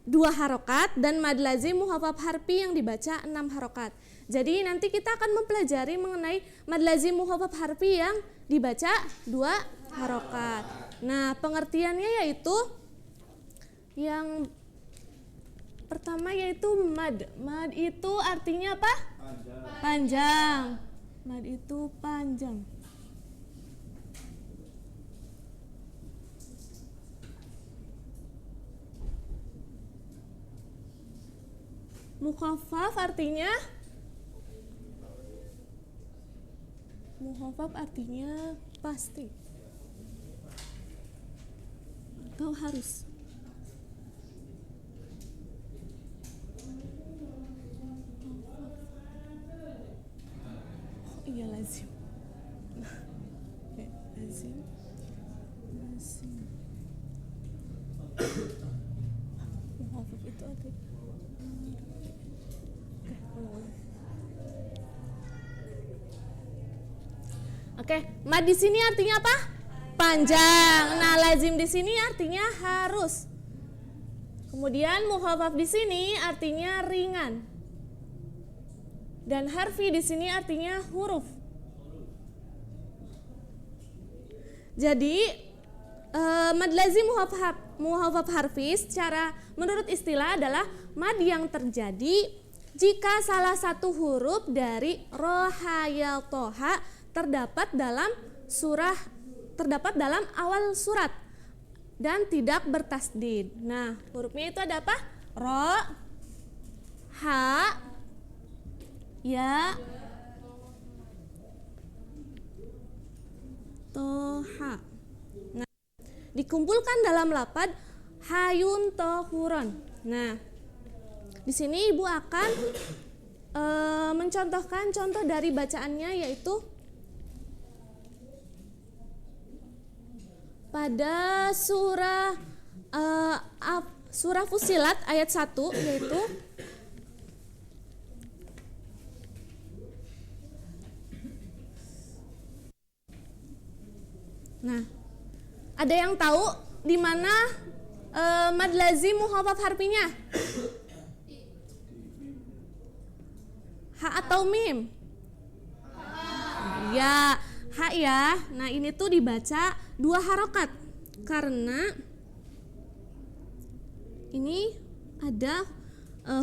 2 harokat dan mad lazim mukhafaf harfi yang dibaca 6 harokat. Jadi nanti kita akan mempelajari mengenai mad lazim mukhafaf harfi yang dibaca 2 harokat. Nah, pengertiannya yaitu yang pertama yaitu mad. Mad itu artinya apa? Panjang. Mad itu panjang. Mukhaffaf artinya pasti atau harus. Oh iya lazim. Lazim. Mukhaffaf itu ada. Oke, mad di sini artinya apa? Panjang. Nah, lazim di sini artinya harus. Kemudian mukhaffaf di sini artinya ringan. Dan harfi di sini artinya huruf. Jadi mad lazim mukhafaf harfi secara menurut istilah adalah mad yang terjadi jika salah satu huruf dari rohayal toha terdapat dalam awal surat dan tidak bertasdid. Nah, hurufnya itu ada apa? Ro, ha, ya, toha. Nah, dikumpulkan dalam lafaz hayun tohuron. Nah, di sini ibu akan mencontohkan contoh dari bacaannya, yaitu pada surah Fussilat ayat 1, yaitu nah, ada yang tahu di mana mad lazim mukhafaf harfinya? Ha atau mim? Ya, ha ya. Nah, ini tuh dibaca 2 harokat karena ini ada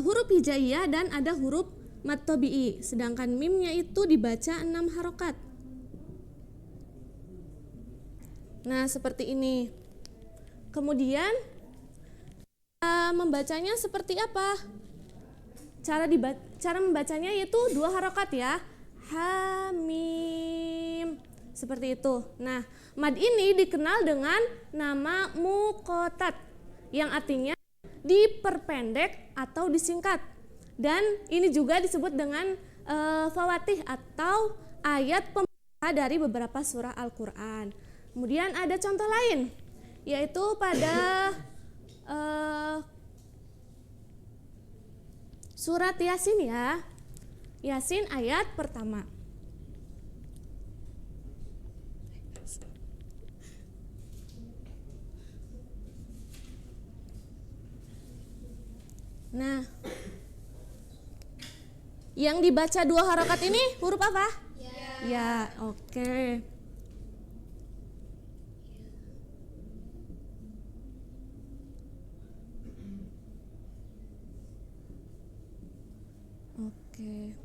huruf hijaiyah dan ada huruf mad tabi'i, sedangkan mimnya itu dibaca 6 harokat. Nah, seperti ini. Kemudian membacanya seperti apa? Cara membacanya yaitu 2 harokat ya. Hamim. Seperti itu. Nah, mad ini dikenal dengan nama muqatat yang artinya diperpendek atau disingkat. Dan ini juga disebut dengan fawatih atau ayat pembuka dari beberapa surah Al-Qur'an. Kemudian ada contoh lain, yaitu pada surat Yasin ya. Yasin ayat pertama. Nah, Yang dibaca 2 harokat ini huruf apa? Ya, oke. Oke.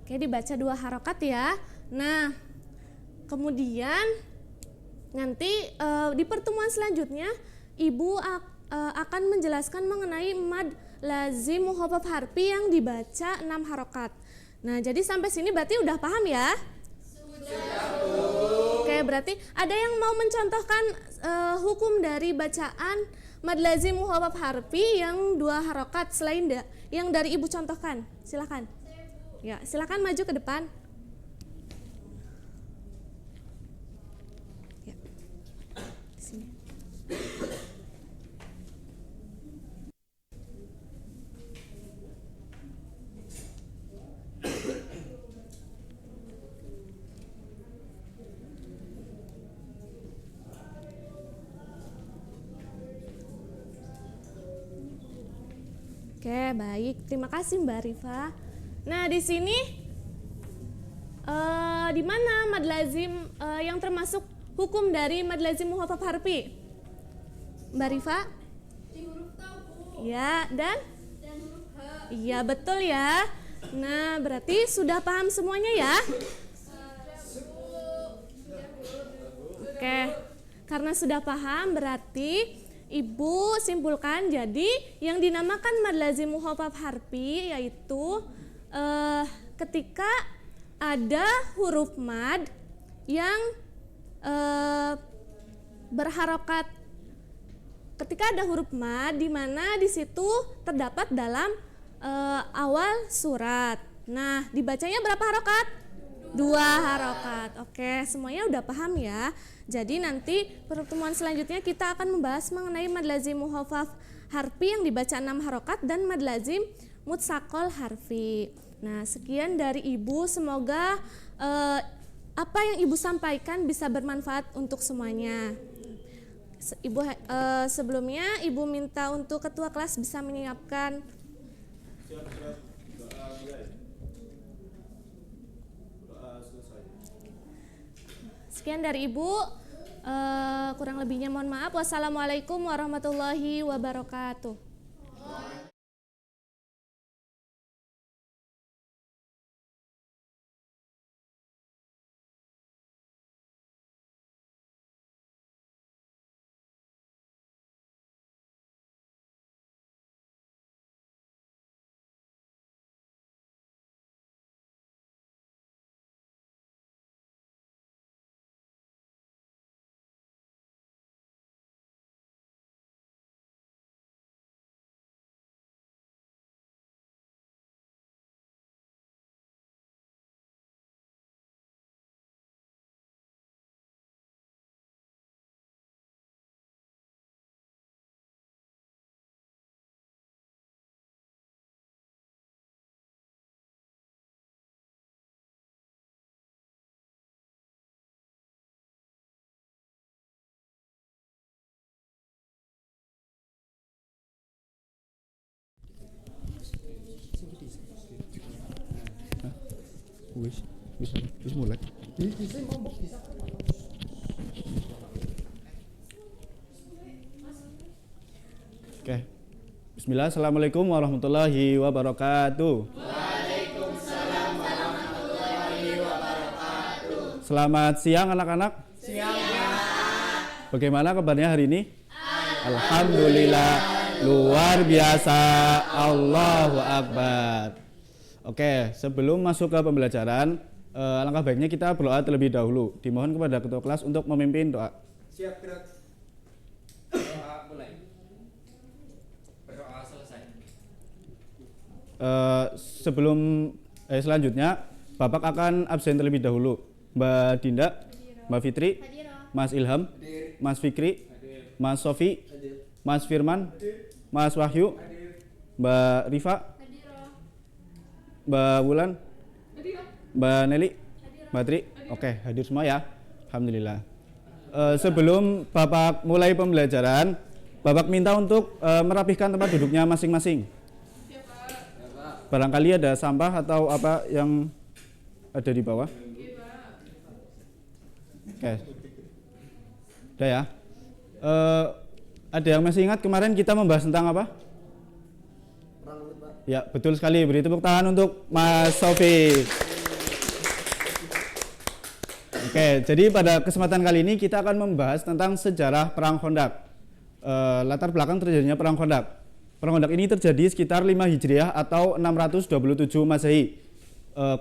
Oke, dibaca 2 harokat ya. Nah, kemudian nanti di pertemuan selanjutnya Ibu akan menjelaskan mengenai mad lazim mukhafaf harfi yang dibaca 6 harokat. Nah, jadi sampai sini berarti udah paham ya? Sudah, Bu. Oke, berarti ada yang mau mencontohkan hukum dari bacaan mad lazim mukhafaf harfi yang 2 harokat selain yang dari Ibu contohkan? Silakan. Ya, silakan maju ke depan. Ya. Di sini. Oke, baik. Terima kasih Mbak Rifa. Nah, di sini di mana mad lazim yang termasuk hukum dari mad lazim mukhafaf harfi? Mbak Rifa? Di huruf ta, Bu. Ya, dan huruf H. iya, betul ya. Nah, berarti sudah paham semuanya ya? Oke. Karena sudah paham berarti Ibu simpulkan, jadi yang dinamakan mad lazim mukhafaf harfi yaitu ketika ada huruf mad yang berharokat, ketika ada huruf mad di mana di situ terdapat dalam awal surat. Nah, dibacanya berapa harokat? 2 harokat. Oke, semuanya udah paham ya. Jadi nanti pertemuan selanjutnya kita akan membahas mengenai mad lazim mukhafaf harfi yang dibaca 6 harokat dan mad lazim mutsaqal harfi. Nah, sekian dari Ibu, semoga apa yang Ibu sampaikan bisa bermanfaat untuk semuanya. Sebelumnya Ibu minta untuk ketua kelas bisa menyiapkan. Sekian dari Ibu, kurang lebihnya mohon maaf. Wassalamualaikum warahmatullahi wabarakatuh. Wis mulai. Oke. Bismillah, assalamualaikum warahmatullahi wabarakatuh. Waalaikumsalam warahmatullahi wabarakatuh. Selamat siang anak-anak. Siang. Bagaimana kabarnya hari ini? Alhamdulillah, luar biasa. Allahu Akbar. Oke, sebelum masuk ke pembelajaran, alangkah baiknya kita berdoa terlebih dahulu. Dimohon kepada ketua kelas untuk memimpin doa. Siap gerak. Berdoa mulai. Berdoa selesai. Selanjutnya, Bapak akan absen terlebih dahulu. Mbak Dinda, Mbak Fitri, Mas Ilham, Mas Fikri, Mas Sofi, Mas Firman, Mas Wahyu, Mbak Rifa, Mbak Wulan, Mbak Nelly, Mbak Tri. Oke, hadir semua ya. Alhamdulillah. Sebelum Bapak mulai pembelajaran, Bapak minta untuk merapihkan tempat duduknya masing-masing. Barangkali ada sampah atau apa yang ada di bawah. Oke. Udah ya. Ada yang masih ingat kemarin kita membahas tentang apa? Ya, betul sekali. Beri tepuk tangan untuk Mas Sofi. Oke, jadi pada kesempatan kali ini kita akan membahas tentang sejarah Perang Khandaq. Latar belakang terjadinya Perang Khandaq. Perang Khandaq ini terjadi sekitar 5 Hijriah atau 627 Masehi.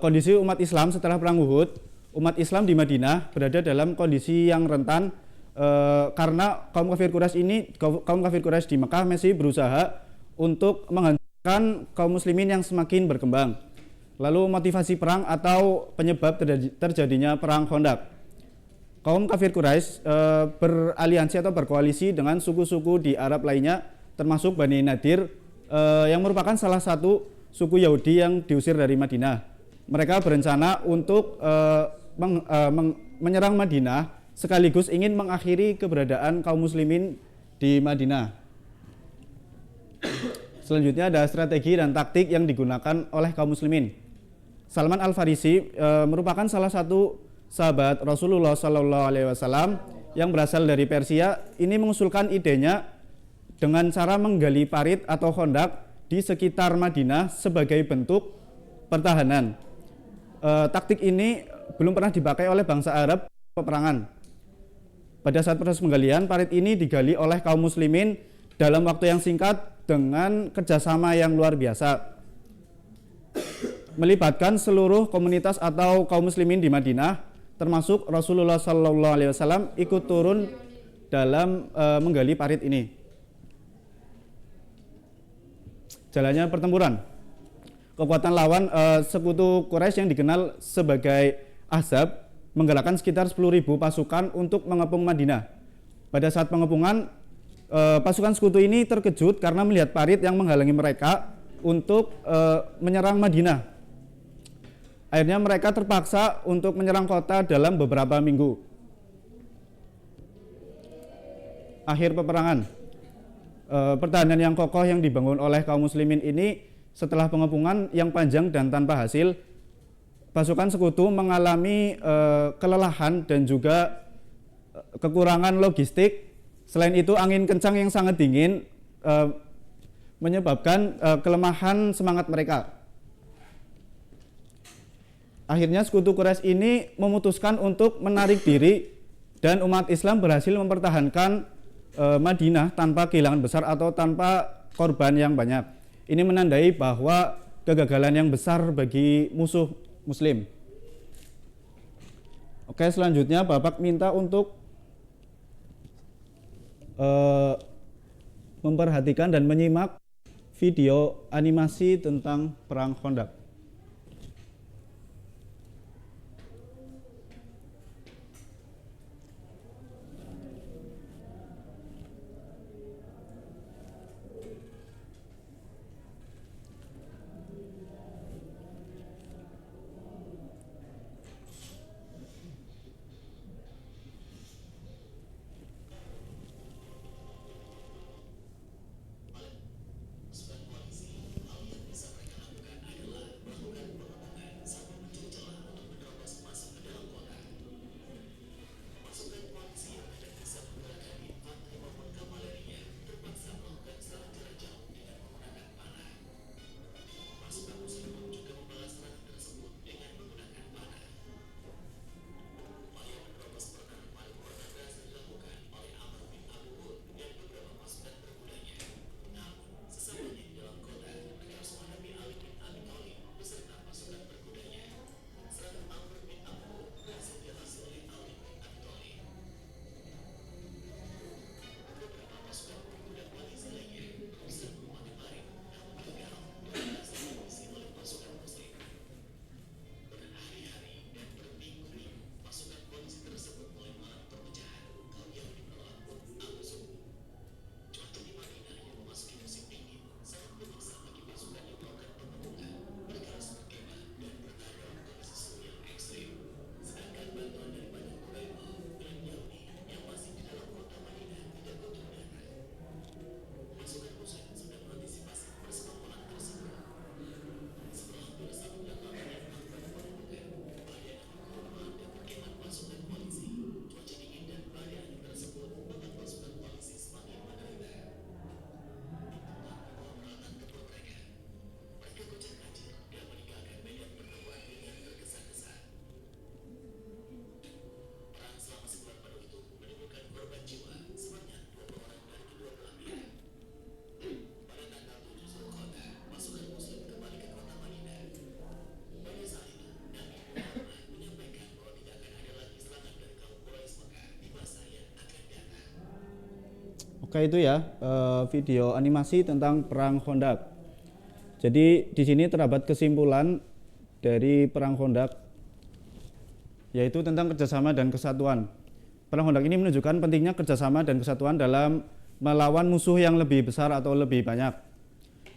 Kondisi umat Islam setelah Perang Uhud, umat Islam di Madinah berada dalam kondisi yang rentan karena kaum kafir Quraisy di Mekah masih berusaha untuk menghancurkan kaum muslimin yang semakin berkembang. Lalu motivasi perang atau penyebab terjadinya Perang Khandaq. Kaum kafir Quraisy beraliansi atau berkoalisi dengan suku-suku di Arab lainnya, termasuk Bani Nadir yang merupakan salah satu suku Yahudi yang diusir dari Madinah. Mereka berencana untuk menyerang Madinah sekaligus ingin mengakhiri keberadaan kaum muslimin di Madinah. Selanjutnya ada strategi dan taktik yang digunakan oleh kaum muslimin. Salman Al-Farisi merupakan salah satu sahabat Rasulullah SAW yang berasal dari Persia. Ini mengusulkan idenya dengan cara menggali parit atau khandaq di sekitar Madinah sebagai bentuk pertahanan. Taktik ini belum pernah dipakai oleh bangsa Arab peperangan. Pada saat proses penggalian, parit ini digali oleh kaum muslimin dalam waktu yang singkat dengan kerjasama yang luar biasa. Melibatkan seluruh komunitas atau kaum muslimin di Madinah, termasuk Rasulullah SAW ikut turun dalam menggali parit ini. Jalannya pertempuran. Kekuatan lawan sekutu Quraisy yang dikenal sebagai Ahzab menggerakkan sekitar 10.000 pasukan untuk mengepung Madinah. Pada saat pengepungan, pasukan sekutu ini terkejut karena melihat parit yang menghalangi mereka untuk menyerang Madinah. Akhirnya mereka terpaksa untuk menyerang kota dalam beberapa minggu. Akhir peperangan. Pertahanan yang kokoh yang dibangun oleh kaum muslimin ini setelah pengepungan yang panjang dan tanpa hasil, pasukan sekutu mengalami kelelahan dan juga kekurangan logistik. Selain itu, angin kencang yang sangat dingin menyebabkan kelemahan semangat mereka. Akhirnya sekutu Quraisy ini memutuskan untuk menarik diri dan umat Islam berhasil mempertahankan Madinah tanpa kehilangan besar atau tanpa korban yang banyak. Ini menandai bahwa kegagalan yang besar bagi musuh Muslim. Oke, selanjutnya Bapak minta untuk memperhatikan dan menyimak video animasi tentang Perang Khandaq. kayak itu ya, video animasi tentang perang Khandaq. Jadi di sini terdapat kesimpulan dari perang Khandaq, yaitu tentang kerjasama dan kesatuan. Perang Khandaq ini menunjukkan pentingnya kerjasama dan kesatuan dalam melawan musuh yang lebih besar atau lebih banyak.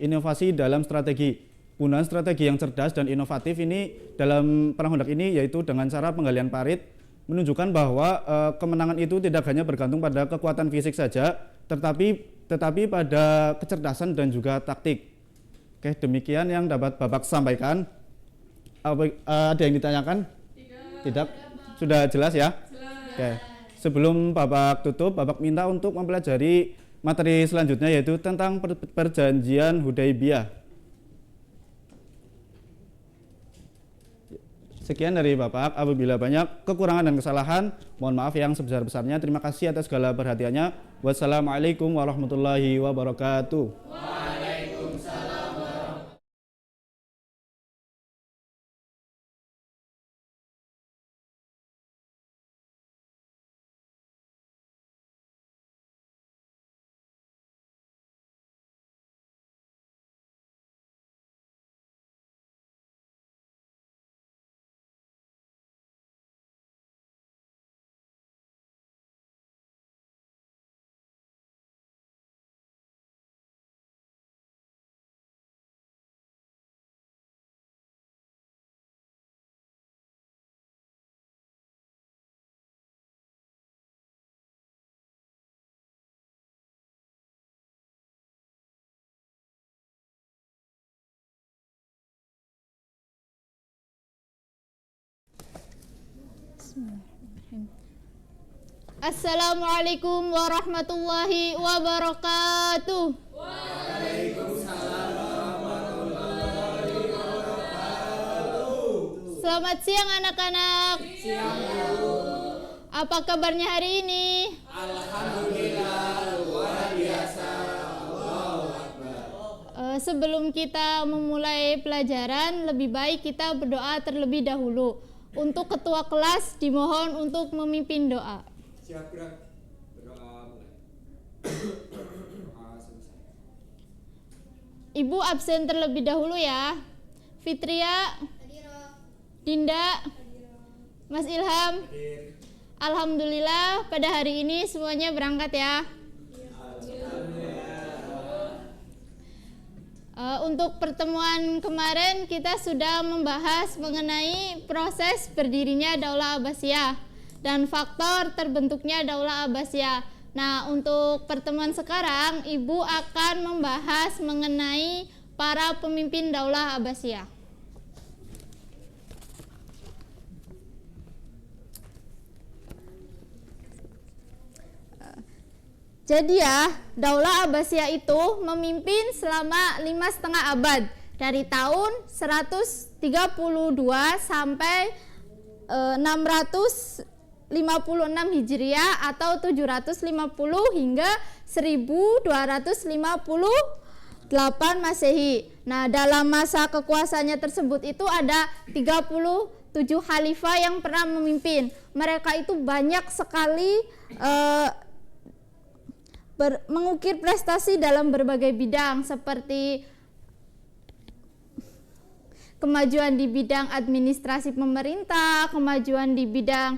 Inovasi dalam strategi. Penggunaan strategi yang cerdas dan inovatif ini dalam perang Khandaq ini yaitu dengan cara penggalian parit, menunjukkan bahwa kemenangan itu tidak hanya bergantung pada kekuatan fisik saja, tetapi pada kecerdasan dan juga taktik. Oke, demikian yang dapat Bapak sampaikan. Ada yang ditanyakan? Tidak. Sudah jelas ya? Oke. Sebelum Bapak tutup, Bapak minta untuk mempelajari materi selanjutnya yaitu tentang perjanjian Hudaibiyah. Sekian dari Bapak, apabila banyak kekurangan dan kesalahan, mohon maaf yang sebesar-besarnya. Terima kasih atas segala perhatiannya. Wassalamualaikum warahmatullahi wabarakatuh. Waalaikumsalam warahmatullahi wabarakatuh. Assalamualaikum warahmatullahi wabarakatuh. Waalaikumsalam warahmatullahi wabarakatuh. Selamat siang anak-anak. Siang, Bu. Apa kabarnya hari ini? Alhamdulillah luar biasa. Allahu Akbar. Sebelum kita memulai pelajaran, lebih baik kita berdoa terlebih dahulu. Untuk ketua kelas dimohon untuk memimpin doa. Siap gerak. Berdoa mulai. Doa selesai. Ibu absen terlebih dahulu ya. Fitria, Dinda, Mas Ilham. Alhamdulillah pada hari ini semuanya berangkat ya. Untuk pertemuan kemarin kita sudah membahas mengenai proses berdirinya Daulah Abbasiyah dan faktor terbentuknya Daulah Abbasiyah. Nah, untuk pertemuan sekarang Ibu akan membahas mengenai para pemimpin Daulah Abbasiyah. Jadi ya, Daulah Abbasiyah itu memimpin selama 5,5 abad dari tahun 132 sampai 656 Hijriah atau 750 hingga 1258 Masehi. Nah, dalam masa kekuasaannya tersebut itu ada 37 khalifah yang pernah memimpin. Mereka itu banyak sekali mengukir prestasi dalam berbagai bidang seperti kemajuan di bidang administrasi pemerintah, kemajuan di bidang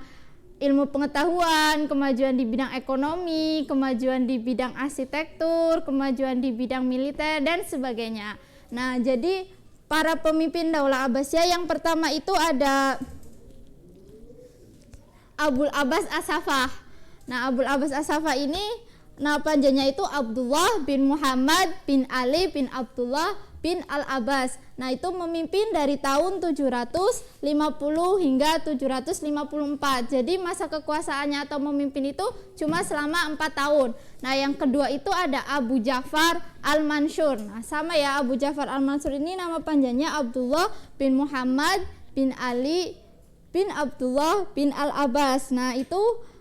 ilmu pengetahuan, kemajuan di bidang ekonomi, kemajuan di bidang arsitektur, kemajuan di bidang militer dan sebagainya. Nah, jadi para pemimpin Daulah Abbasiyah yang pertama itu ada Abul Abbas As-Saffah. Nah, Abul Abbas As-Saffah ini nama panjangnya itu Abdullah bin Muhammad bin Ali bin Abdullah bin Al-Abbas. Nah, itu memimpin dari tahun 750 hingga 754. Jadi masa kekuasaannya atau memimpin itu cuma selama 4 tahun. Nah, yang kedua itu ada Abu Ja'far Al-Mansur. Nah, sama ya, Abu Ja'far Al-Mansur ini nama panjangnya Abdullah bin Muhammad bin Ali bin Abdullah bin Al-Abbas. Nah, itu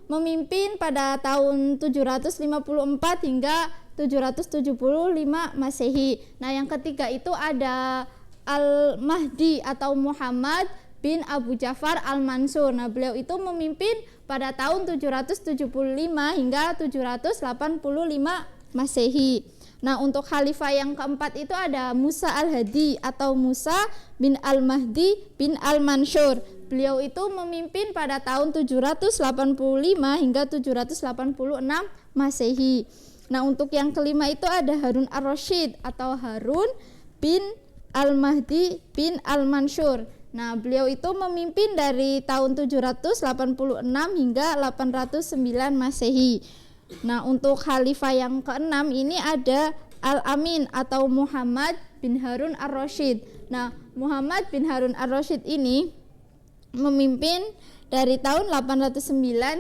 memimpin pada tahun 754 hingga 775 Masehi. Nah, yang ketiga itu ada Al-Mahdi atau Muhammad bin Abu Ja'far Al-Mansur. Nah, beliau itu memimpin pada tahun 775 hingga 785 Masehi. Nah, untuk khalifah yang keempat itu ada Musa Al-Hadi atau Musa bin Al-Mahdi bin Al-Mansur. Beliau itu memimpin pada tahun 785 hingga 786 Masehi. Nah, untuk yang kelima itu ada Harun Ar-Rasyid atau Harun bin Al-Mahdi bin Al-Mansur. Nah, beliau itu memimpin dari tahun 786 hingga 809 Masehi. Nah, untuk khalifah yang keenam ini ada Al-Amin atau Muhammad bin Harun Ar-Rasyid. Nah, Muhammad bin Harun Ar-Rasyid ini memimpin dari tahun 809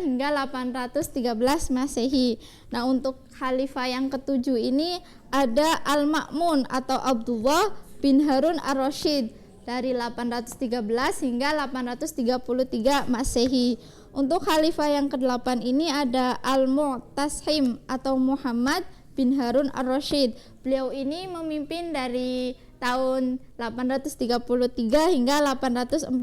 hingga 813 Masehi. Nah, untuk khalifah yang ketujuh ini ada Al-Ma'mun atau Abdullah bin Harun Ar-Rasyid dari 813 hingga 833 Masehi. Untuk khalifah yang ke-8 ini ada Al-Mu'tasim atau Muhammad bin Harun Ar-Rasyid. Beliau ini memimpin dari tahun 833 hingga 842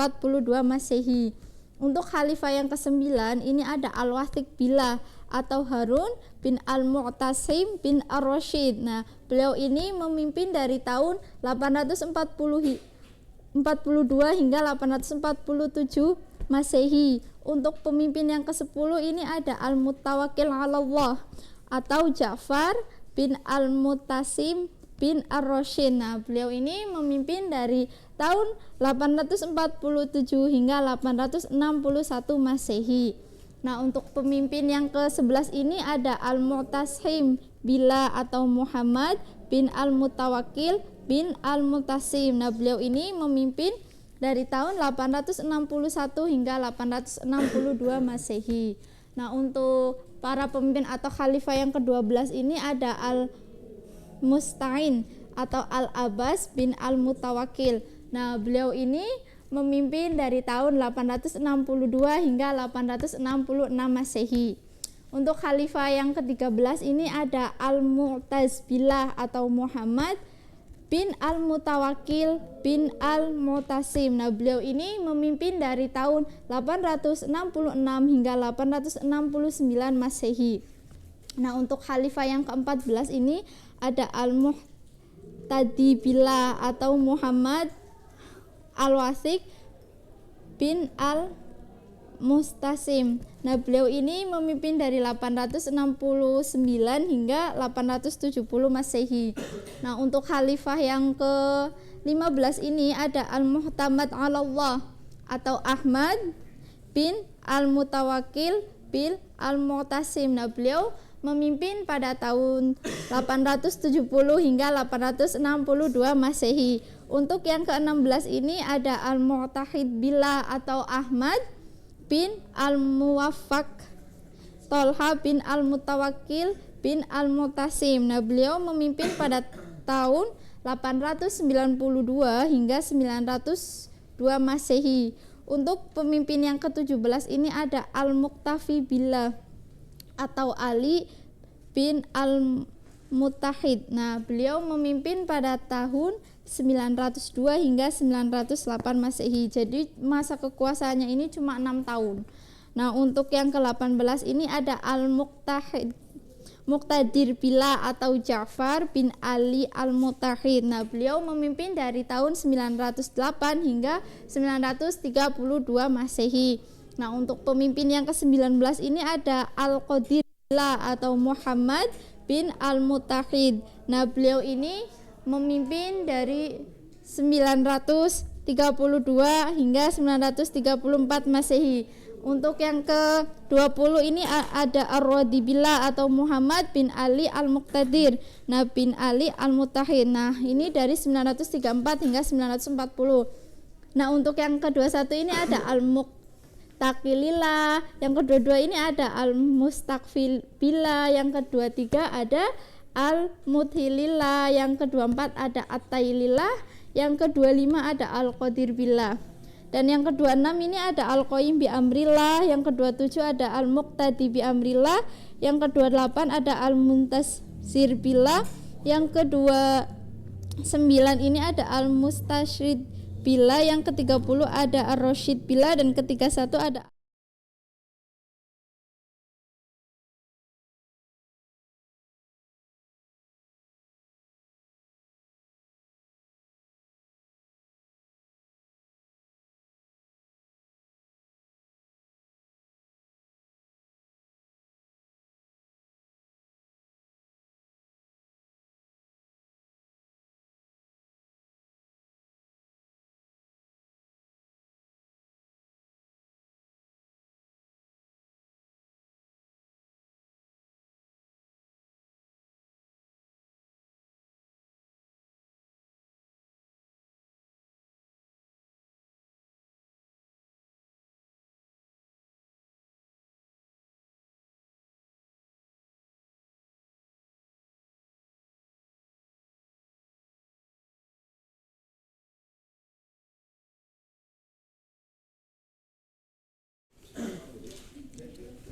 Masehi. Untuk khalifah yang ke-9 ini ada Al-Wathiq Billah atau Harun bin Al-Mu'tasim bin Ar-Rasyid. Nah, beliau ini memimpin dari tahun 842 hingga 847 Masehi. Untuk pemimpin yang ke-10 ini ada Al-Mutawakkil 'ala Allah atau Ja'far bin Al-Mutasim bin Ar-Rasyid. Nah, beliau ini memimpin dari tahun 847 hingga 861 Masehi. Nah, untuk pemimpin yang ke-11 ini ada Al-Mu'tasim Billah atau Muhammad bin Al-Mutawakkil bin Al-Mutasim. Nah, beliau ini memimpin dari tahun 861 hingga 862 Masehi. Nah, untuk para pemimpin atau khalifah yang ke-12 ini ada Al-Musta'in atau Al-Abbas bin Al-Mutawakkil. Nah, beliau ini memimpin dari tahun 862 hingga 866 Masehi. Untuk khalifah yang ke-13 ini ada Al-Mu'taz Billah atau Muhammad bin Al-Mutawakkil bin Al-Mutasim. Nah, beliau ini memimpin dari tahun 866 hingga 869 Masehi. Nah, untuk khalifah yang ke-14 ini ada Al-Muhtadi Billah atau Muhammad Al-Wathiq bin Al-Mustasim. Nah, beliau ini memimpin dari 869 hingga 870 Masehi. Nah, untuk khalifah yang ke-15 ini ada Al-Muhtamad 'ala Allah atau Ahmad bin Al-Mutawakkil bin Al-Mu'tasim. Nah, beliau memimpin pada tahun 870 hingga 862 Masehi. Untuk yang ke-16 ini ada Al-Mu'tahid Billah atau Ahmad bin Al-Muwaffaq Tolha bin Al-Mutawakkil bin Al-Mutasim. Nah, beliau memimpin pada tahun 892 hingga 902 Masehi. Untuk pemimpin yang ke-17 ini ada Al-Muqtafi Billah atau Ali bin Al-Mutahid. Nah, beliau memimpin pada tahun 902 hingga 908 Masehi. Jadi masa kekuasaannya ini cuma 6 tahun. Nah, untuk yang ke-18 ini ada Muqtadir Billah atau Ja'far bin Ali Al-Mutahid. Nah, beliau memimpin dari tahun 908 hingga 932 Masehi. Nah, untuk pemimpin yang ke-19 ini ada Al-Qadir Billah atau Muhammad bin Al-Mutahid. Nah, beliau ini memimpin dari 932 hingga 934 Masehi. Untuk yang ke-20 ini ada Ar-Radi Billah atau Muhammad bin Ali Al-Muqtadir. Nah, bin Ali Al-Mutahid. Nah, ini dari 934 hingga 940. Nah, untuk yang ke-21 ini ada Al-Muqtaqilillah. Yang kedua-dua ini ada Al-Mustaqfil Billah. Yang kedua-tiga ada Al-Mudhilillah. Yang kedua-empat ada At-Tailillah. Yang kedua-lima ada Al-Qadir Billah. Dan yang kedua-enam ini ada Al-Qayyim bi Amrillah. Yang kedua-tujuh ada Al-Muqtadi bi Amrillah. Yang kedua-delapan ada Al-Muntasir Billah. Yang kedua-9 ini ada Al-Mustashrid Bila, yang ke-30 ada Ar-Rasyid Bila, dan ke-31 ada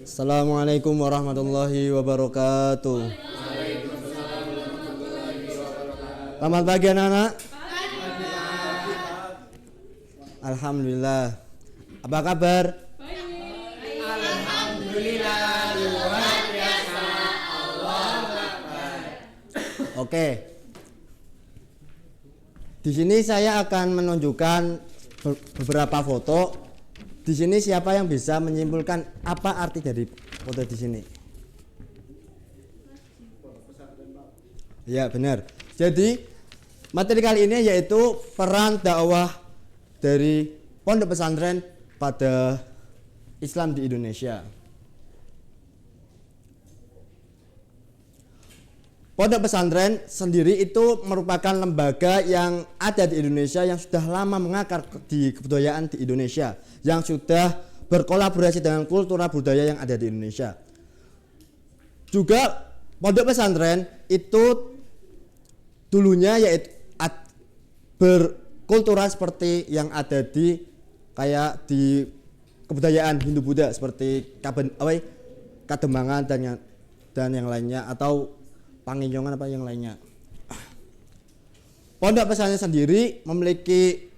Assalamualaikum warahmatullahi wabarakatuh. Selamat pagi anak-anak. Alhamdulillah. Apa kabar? Alhamdulillah luar biasa. Allahu Akbar. Oke. Di sini saya akan menunjukkan beberapa foto. Di sini siapa yang bisa menyimpulkan apa arti dari foto di sini? Ya, benar. Jadi materi kali ini yaitu peran dakwah dari pondok pesantren pada Islam di Indonesia. Pondok pesantren sendiri itu merupakan lembaga yang ada di Indonesia yang sudah lama mengakar di kebudayaan di Indonesia, yang sudah berkolaborasi dengan kultur budaya yang ada di Indonesia. Juga pondok pesantren itu dulunya yaitu berkultural seperti yang ada di kayak di kebudayaan Hindu Buddha seperti Kademangan dan yang lainnya, atau Panginjongan apa yang lainnya. Pondok pesantren sendiri memiliki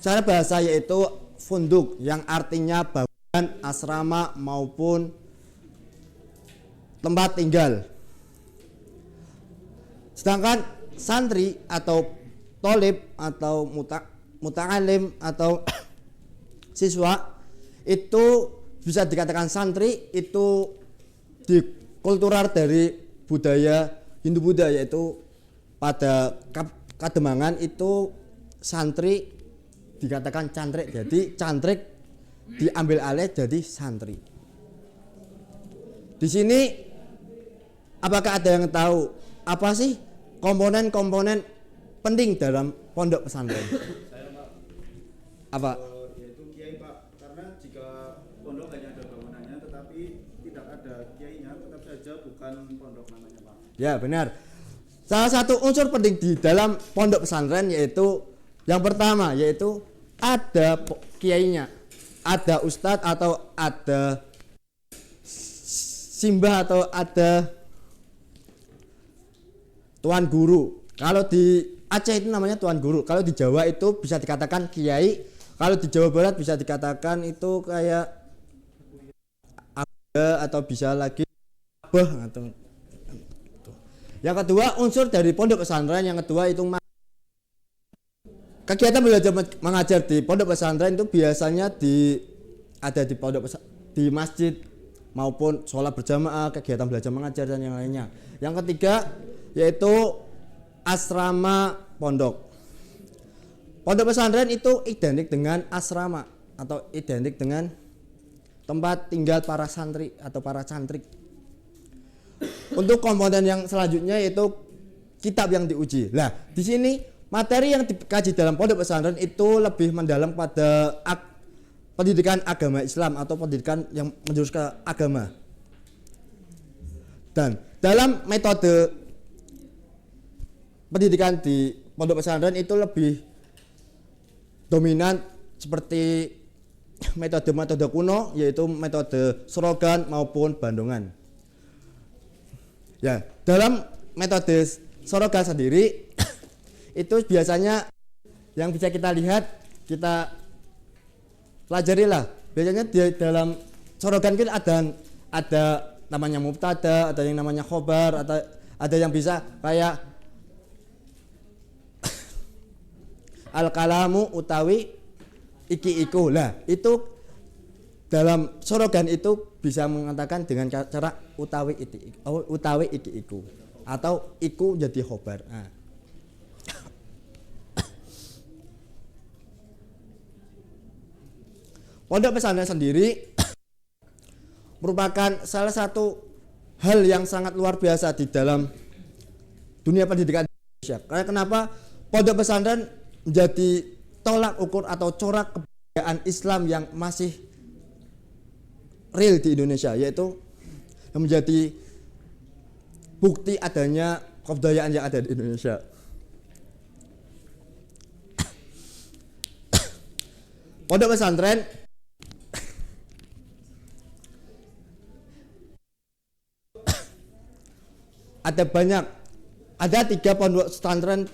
cara bahasa yaitu funduk, yang artinya bangunan, asrama maupun tempat tinggal. Sedangkan santri atau tolib atau muta'alim atau siswa itu bisa dikatakan santri itu di kultural dari budaya Hindu Buddha, yaitu pada Kademangan itu santri dikatakan cantrik, jadi cantrik diambil alih jadi santri. Di sini apakah ada yang tahu apa sih komponen-komponen penting dalam pondok pesantren? Saya Pak. Apa? Yaitu kiai Pak, karena jika pondok hanya ada bangunannya tetapi tidak ada kiainya, tetap saja bukan pondok namanya Pak. Ya, benar. Salah satu unsur penting di dalam pondok pesantren yaitu yang pertama yaitu ada kiainya, ada ustadz atau ada simbah atau ada tuan guru. Kalau di Aceh itu namanya tuan guru, kalau di Jawa itu bisa dikatakan kiai, kalau di Jawa Barat bisa dikatakan itu kayak abah atau bisa lagi abah atau. Yang kedua, unsur dari pondok pesantren yang kedua itu kegiatan belajar mengajar di pondok pesantren itu biasanya ada di di masjid maupun sholat berjamaah, kegiatan belajar mengajar dan yang lainnya. Yang ketiga yaitu asrama pondok. Pondok pesantren itu identik dengan asrama atau identik dengan tempat tinggal para santri atau para cantrik. Untuk komponen yang selanjutnya yaitu kitab yang diuji. Nah, di sini materi yang dikaji dalam pondok pesantren itu lebih mendalam pada pendidikan agama Islam atau pendidikan yang menjurus ke agama. Dan dalam metode pendidikan di pondok pesantren itu lebih dominan seperti metode-metode kuno, yaitu metode Sorogan maupun Bandongan. Ya, dalam metode Sorogan sendiri itu biasanya yang bisa kita lihat, kita pelajarilah. Biasanya di dalam sorogan itu ada namanya mubtada, ada yang namanya khobar, ada yang bisa kayak al-kalamu utawi iki iku. Lah, itu dalam sorogan itu bisa mengatakan dengan cara utawi iki iku atau iku jadi khobar. Nah. Pondok pesantren sendiri merupakan salah satu hal yang sangat luar biasa di dalam dunia pendidikan Indonesia. Karena kenapa pondok pesantren menjadi tolak ukur atau corak kebudayaan Islam yang masih real di Indonesia, yaitu yang menjadi bukti adanya kebudayaan yang ada di Indonesia. Pondok pesantren ada 3 pondok pesantren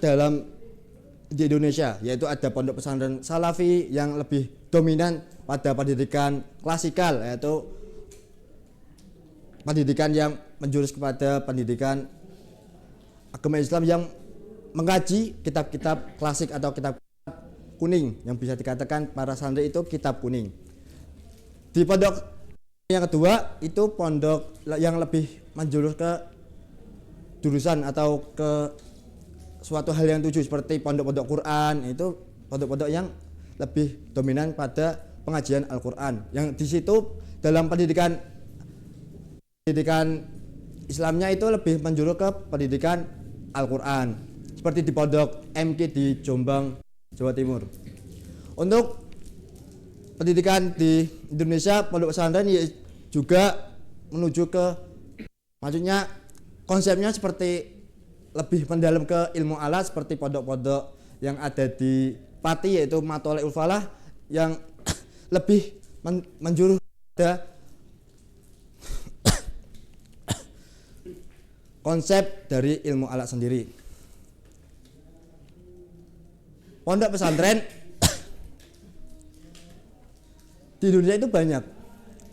di Indonesia, yaitu ada pondok pesantren Salafi yang lebih dominan pada pendidikan klasikal, yaitu pendidikan yang menjurus kepada pendidikan agama Islam yang mengkaji kitab-kitab klasik atau kitab kuning, yang bisa dikatakan para santri itu kitab kuning. Di pondok yang kedua itu pondok yang lebih menjurus ke jurusan atau ke suatu hal yang tuju, seperti pondok-pondok Quran. Itu pondok-pondok yang lebih dominan pada pengajian Al-Quran, yang di situ dalam pendidikan Islamnya itu lebih menjurus ke pendidikan Al-Quran, seperti di pondok MK di Jombang, Jawa Timur. Untuk pendidikan di Indonesia, pondok pesantren juga menuju ke, maksudnya konsepnya seperti lebih mendalam ke ilmu alat, seperti pondok-pondok yang ada di Pati, yaitu Matolek Ulfalah, yang lebih menjurus pada konsep dari ilmu alat sendiri. Pondok pesantren di Indonesia itu banyak.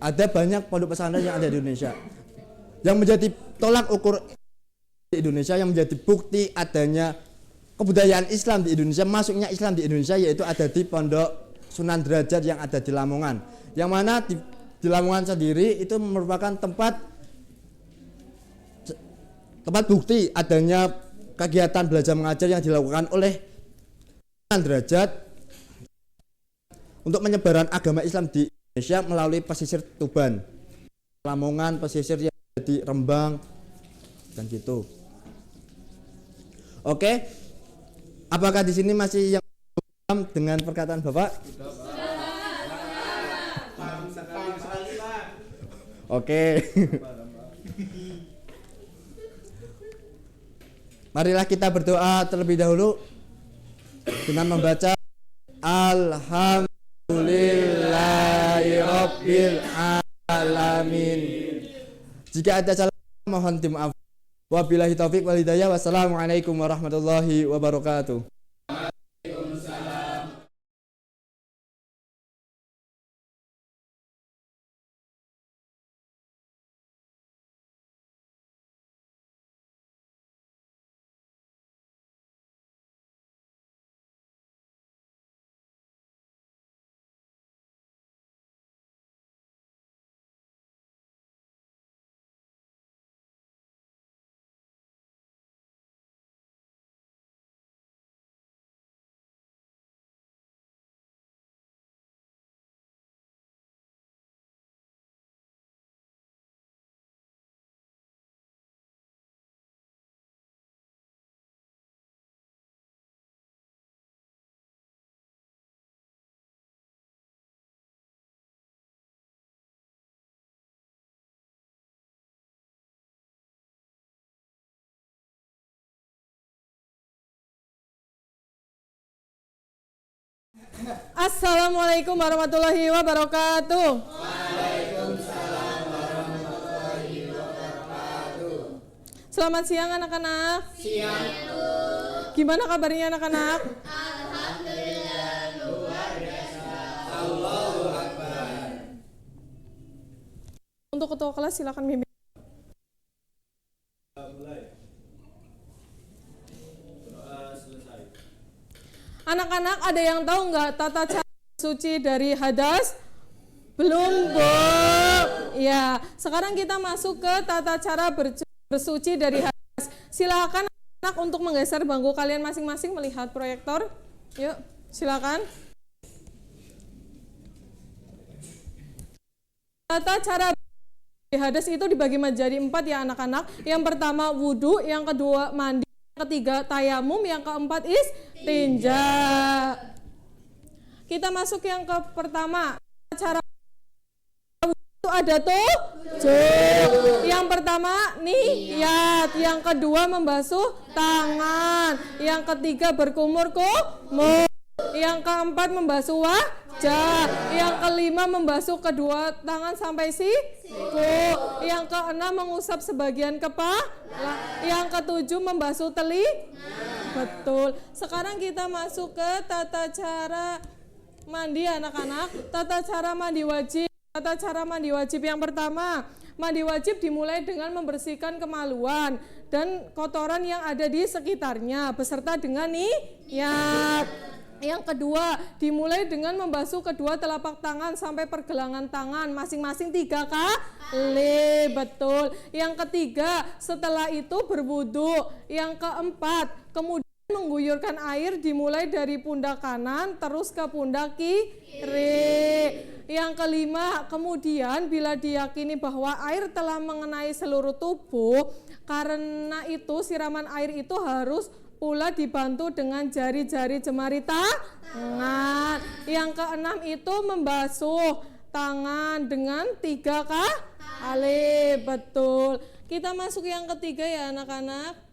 Ada banyak pondok pesantren yang ada di Indonesia, yang menjadi tolak ukur di Indonesia, yang menjadi bukti adanya kebudayaan Islam di Indonesia, masuknya Islam di Indonesia, yaitu ada di Pondok Sunan Derajat yang ada di Lamongan. Yang mana di Lamongan sendiri itu merupakan tempat bukti adanya kegiatan belajar mengajar yang dilakukan oleh Sunan Derajat untuk penyebaran agama Islam di Indonesia melalui pesisir Tuban, Lamongan, pesisir yang di Rembang, dan gitu. Oke, apakah di sini masih yang paham dengan perkataan Bapak? Oke. Marilah kita berdoa terlebih dahulu dengan membaca Alhamdulillahirabbil alamin. Jika ada salah mohon dimaaf. Wabillahi taufik wal hidayah. Wassalamualaikum warahmatullahi wabarakatuh. Assalamualaikum warahmatullahi wabarakatuh. Waalaikumsalam warahmatullahi wabarakatuh. Selamat siang anak-anak. Siang, Bu. Gimana kabarnya anak-anak? Alhamdulillah. untuk ketua kelas silakan bimbing. Anak-anak ada yang tahu nggak tata cara suci dari hadas? Belum, Bu. Ya, sekarang kita masuk ke tata cara bersuci dari hadas. Silakan anak untuk menggeser bangku kalian masing-masing melihat proyektor. Yuk, silakan. Tata cara hadas itu dibagi menjadi 4 ya anak-anak. Yang pertama wudhu, yang kedua mandi, yang ketiga tayamum, yang keempat istinja. Kita masuk yang ke pertama. Cara itu ada 7. Yang pertama niyat, yang kedua membasuh tangan, yang ketiga berkumur-kumur, yang keempat membasuh wajah, yang kelima membasuh kedua tangan sampai siku, yang keenam mengusap sebagian kepala, yang ketujuh membasuh telinga. Betul. Sekarang kita masuk ke tata cara mandi anak-anak. Tata cara mandi wajib. Tata cara mandi wajib yang pertama, mandi wajib dimulai dengan membersihkan kemaluan dan kotoran yang ada di sekitarnya beserta dengan niyat. Yang kedua, dimulai dengan membasuh kedua telapak tangan sampai pergelangan tangan masing-masing 3 kali. Betul. Yang ketiga, setelah itu berwudu. Yang keempat, kemudian mengguyurkan air dimulai dari pundak kanan terus ke pundak kiri. Yang kelima, kemudian bila diyakini bahwa air telah mengenai seluruh tubuh, karena itu siraman air itu harus pula dibantu dengan jari-jari jemari tangan. Yang keenam itu membasuh tangan dengan 3 kali. Betul. Kita masuk yang ketiga ya anak-anak.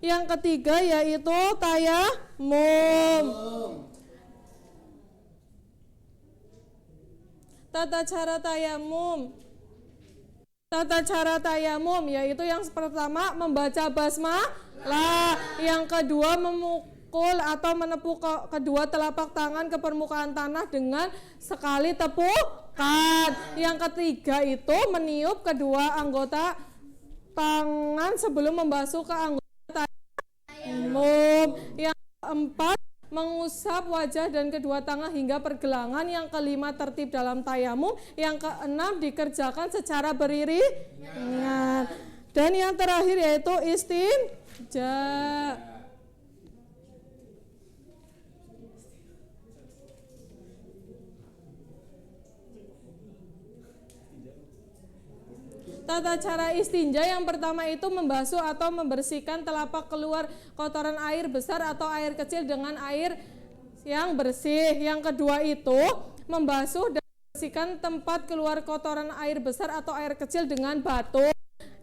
Yang ketiga yaitu tayamum. Tata cara tayamum. Tata cara tayamum yaitu yang pertama membaca basmalah, yang kedua memukul atau menepuk kedua telapak tangan ke permukaan tanah dengan sekali tepukan. Yang ketiga itu meniup kedua anggota tangan sebelum membasuh ke anggota tayamum. Yang keempat mengusap wajah dan kedua tangan hingga pergelangan. Yang kelima tertib dalam tayamum. Yang keenam dikerjakan secara beriringan. Dan yang terakhir yaitu istinja. Tata cara istinja yang pertama itu membasuh atau membersihkan telapak keluar kotoran air besar atau air kecil dengan air yang bersih. Yang kedua itu membasuh dan membersihkan tempat keluar kotoran air besar atau air kecil dengan batu.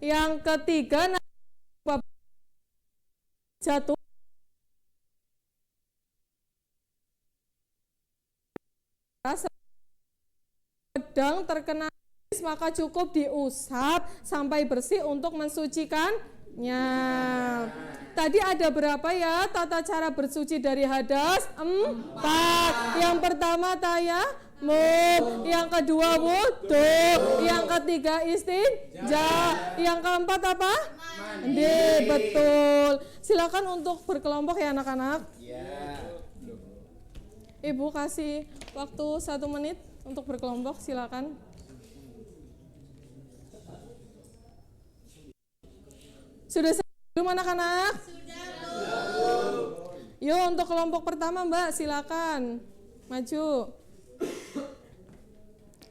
Yang ketiga jatuh sedang terkena maka cukup diusap sampai bersih untuk mensucikannya. Tadi ada berapa ya tata cara bersuci dari hadas? 4. Yang pertama tayamum, yang kedua wudu, yang ketiga istinja, yang keempat apa? Mandi. Betul. Silakan untuk berkelompok ya anak-anak. Ibu kasih waktu 1 menit untuk berkelompok, silakan. Sudah belum anak-anak? Sudah. Yuk untuk kelompok pertama Mbak, silakan maju.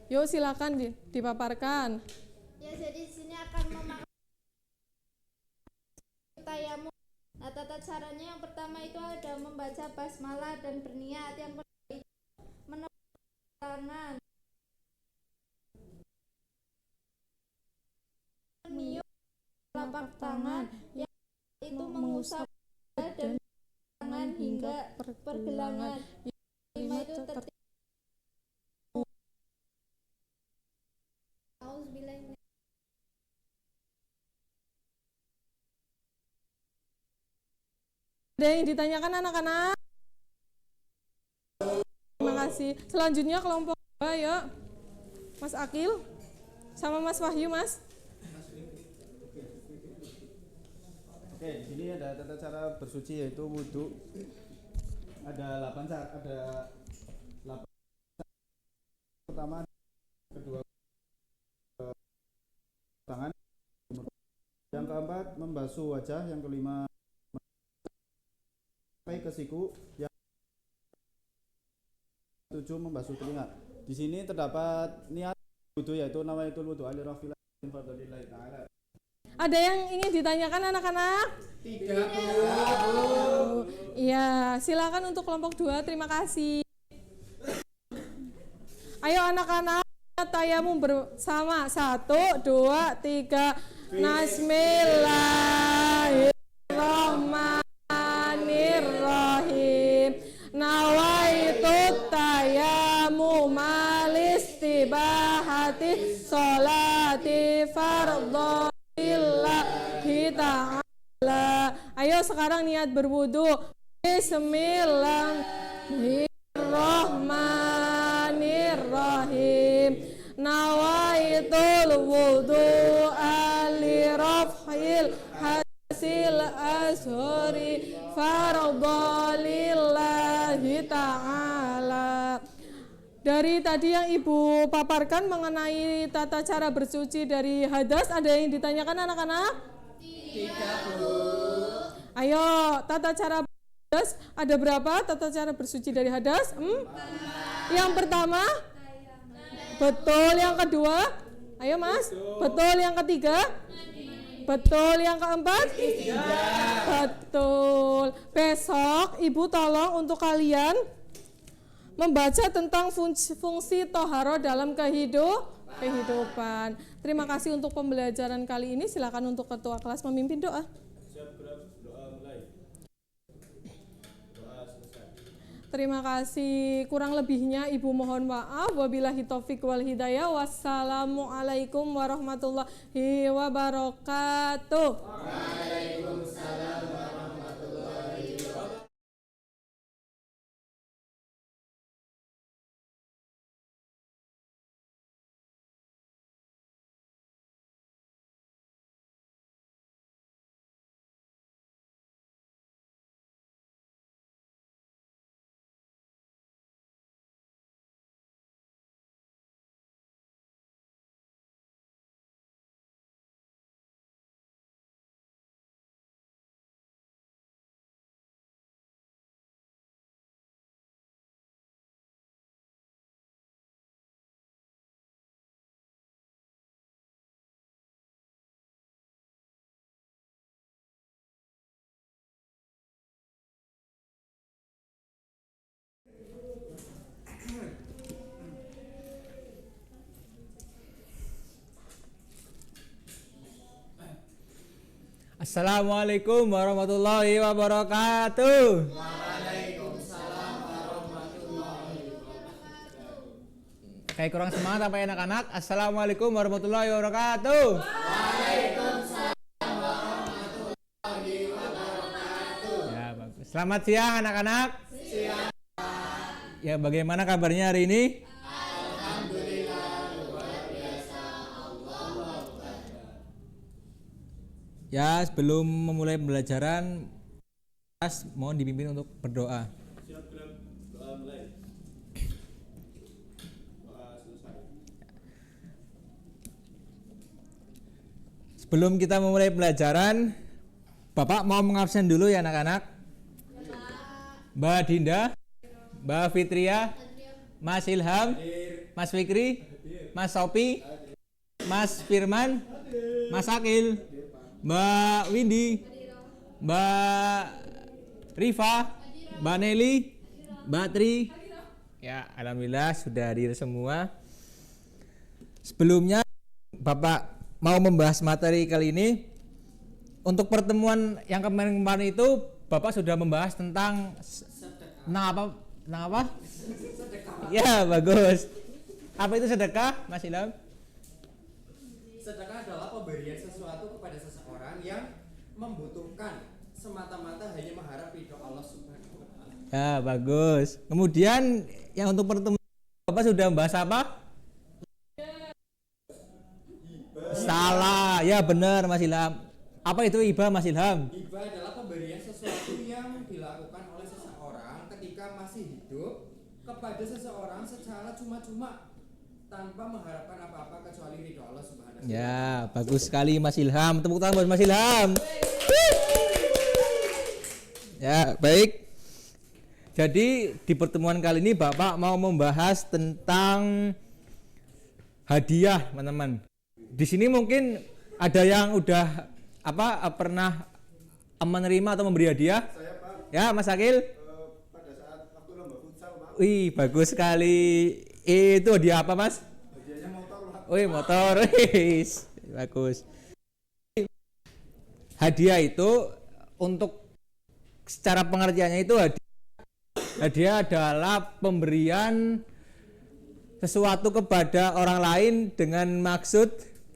Yuk silakan dipaparkan. Ya, jadi di sini akan memakai tayamum. Nah, tata caranya yang pertama itu ada membaca basmalah dan berniat. Yang kedua itu menepuk tangan. Meniup telapak tangan, yang itu mengusap dan tangan hingga pergelangan. Yang itu tertib. Ada yang ditanyakan anak-anak? kasih. Selanjutnya kelompok 2 ya. Mas Akil sama Mas Wahyu, Mas. Oke, di sini ada tata cara bersuci yaitu wudhu. Ada 8 cara, ada 8 pertama, kedua tangan, yang keempat membasuh wajah, yang kelima sampai ke siku, yang 7 membasuh telinga. Di sini terdapat niat wudhu yaitu nawaitul wudhu alirafillah min fadlillahi ta'ala. Ada yang ingin ditanyakan anak-anak? Tidak. Iya, silakan untuk kelompok 2. Terima kasih. Ayo anak-anak, tayamum bersama. 1, 2, 3. Bismillahirrahmanirrahim. Nawaitu tayamum malistibahati sholati fardhu lillahi ta'ala. Ayo sekarang niat berwudu. Bismillahirrahmanirrahim. Nawaitul wudu ali raf'il hasil ashuri fardhu lillahi ta'ala. Dari tadi yang Ibu paparkan mengenai tata cara bersuci dari hadas, ada yang ditanyakan anak-anak? Tidak, Bu. Ayo, tata cara hadas ada berapa? Tata cara bersuci dari hadas? Yang pertama? Betul. Yang kedua? Ayo Mas. Betul. Yang ketiga? Betul. Yang keempat? Betul. Besok Ibu tolong untuk kalian membaca tentang fungsi toharo dalam kehidupan. Terima kasih untuk pembelajaran kali ini. Silakan untuk ketua kelas memimpin doa. Terima kasih. Kurang lebihnya Ibu mohon maaf. Wabillahi taufik wal hidayah. Wassalamualaikum warahmatullahi wabarakatuh. Waalaikumsalam warahmatullahi wabarakatuh. Assalamualaikum warahmatullahi wabarakatuh. Waalaikumsalam warahmatullahi wabarakatuh. Kayak kurang semangat apa ya anak-anak? Assalamualaikum warahmatullahi wabarakatuh. Waalaikumsalam warahmatullahi wabarakatuh. Ya, bagus. Selamat siang anak-anak. Siang. Ya, bagaimana kabarnya hari ini? Ya, sebelum memulai pembelajaran, mohon dipimpin untuk berdoa. Sebelum kita memulai pembelajaran, Bapak mau mengabsen dulu ya anak-anak. Mbak Dinda, Mbak Fitria, Mas Ilham, Mas Fikri, Mas Sopi, Mas Firman, Mas Akil, Mbak Windy, Mbak Rifa, Mbak Nelly, Mbak Tri. Ya, alhamdulillah sudah hadir semua. Sebelumnya Bapak mau membahas materi kali ini. Untuk pertemuan yang kemarin-kemarin itu Bapak sudah membahas tentang apa? Ya, bagus. Apa itu sedekah, Mas Ilham? Sedekah adalah pemberian sesuatu kepada seseorang yang membutuhkan semata-mata hanya mengharap ridho Allah Subhanahu wa taala. Ya, bagus. Kemudian yang untuk pertemuan Bapak sudah membahas apa? Salah, ya benar Mas Ilham. Apa itu iba Mas Ilham? Hibah adalah pemberian sesuatu yang dilakukan oleh seseorang ketika masih hidup kepada seseorang secara cuma-cuma tanpa mengharapkan apa-apa kecuali ridho Allah Subhanahu wa taala. Ya, bagus sekali Mas Ilham. Tepuk tangan buat Mas Ilham. Ya, baik. Jadi di pertemuan kali ini Bapak mau membahas tentang hadiah, teman-teman. Di sini mungkin ada yang udah pernah menerima atau memberi hadiah? Saya Pak. Ya, Mas Akil. Pada saat waktu lomba futsal Pak. Wih, bagus sekali. Itu hadiah apa, Mas? Hadiahnya motor Pak. Wih, motor. Wis, bagus. Hadiah itu untuk secara pengertiannya itu hadiah adalah pemberian sesuatu kepada orang lain dengan maksud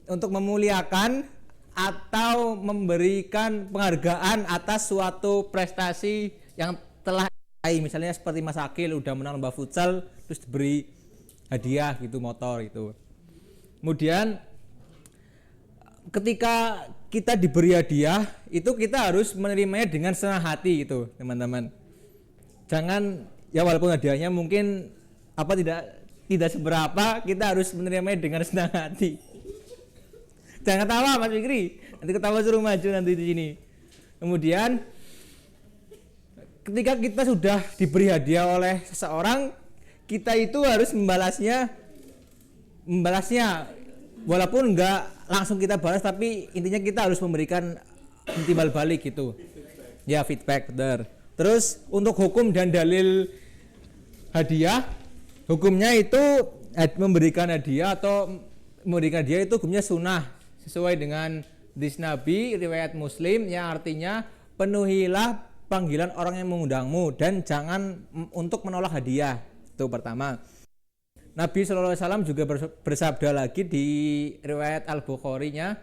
untuk memuliakan atau memberikan penghargaan atas suatu prestasi yang telah diraih. Misalnya seperti Mas Akil udah menang lomba futsal terus diberi hadiah gitu, motor itu. Kemudian ketika kita diberi hadiah itu kita harus menerimanya dengan senang hati gitu, teman-teman. Jangan ya walaupun hadiahnya mungkin tidak seberapa, kita harus menerimanya dengan senang hati. Jangan ketawa Mas Fikri, nanti ketawa suruh maju nanti di sini. Kemudian ketika kita sudah diberi hadiah oleh seseorang, kita itu harus membalasnya walaupun enggak langsung kita balas, tapi intinya kita harus memberikan timbal balik gitu. Ya, feedback, benar. Terus untuk hukum dan dalil hadiah, hukumnya itu memberikan hadiah itu hukumnya sunnah sesuai dengan hadis Nabi riwayat Muslim yang artinya penuhilah panggilan orang yang mengundangmu dan jangan untuk menolak hadiah. Itu pertama. Nabi SAW juga bersabda lagi di riwayat Al-Bukhari-nya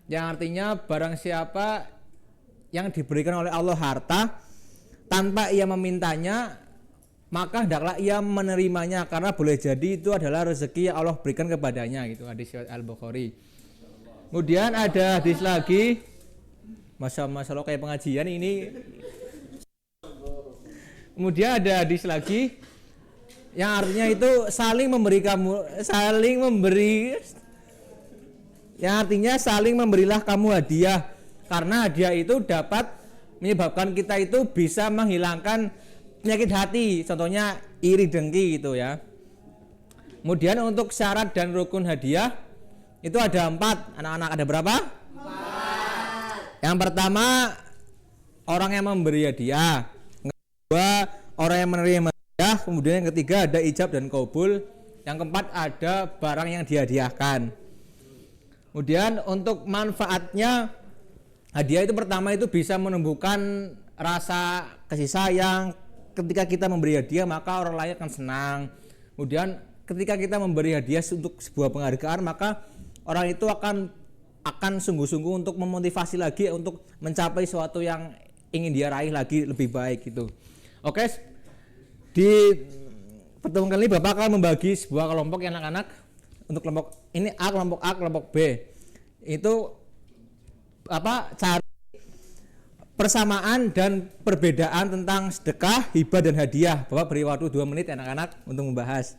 yang artinya barang siapa yang diberikan oleh Allah harta tanpa ia memintanya, maka hendaklah ia menerimanya karena boleh jadi itu adalah rezeki yang Allah berikan kepadanya gitu, hadis Al-Bukhari. Kemudian ada hadis lagi, Masya Allah kayak pengajian ini. Kemudian ada hadis lagi yang artinya itu saling memberilah kamu hadiah, karena hadiah itu dapat menyebabkan kita itu bisa menghilangkan penyakit hati, contohnya iri dengki gitu ya. Kemudian untuk syarat dan rukun hadiah itu ada 4. Anak-anak ada berapa? 4. Yang pertama orang yang memberi hadiah, yang kedua orang yang menerima hadiah, kemudian yang ketiga ada ijab dan qabul, yang keempat ada barang yang dihadiahkan. Kemudian untuk manfaatnya, hadiah itu pertama itu bisa menumbuhkan rasa kasih sayang. Ketika kita memberi hadiah maka orang lain akan senang. Kemudian ketika kita memberi hadiah untuk sebuah penghargaan, maka orang itu akan sungguh-sungguh untuk memotivasi lagi untuk mencapai sesuatu yang ingin dia raih lagi lebih baik gitu. Oke, di pertemuan kali ini Bapak akan membagi sebuah kelompok anak-anak untuk kelompok ini A, kelompok B. Itu cari persamaan dan perbedaan tentang sedekah, hibah dan hadiah. Bapak beri waktu 2 menit anak-anak untuk membahas.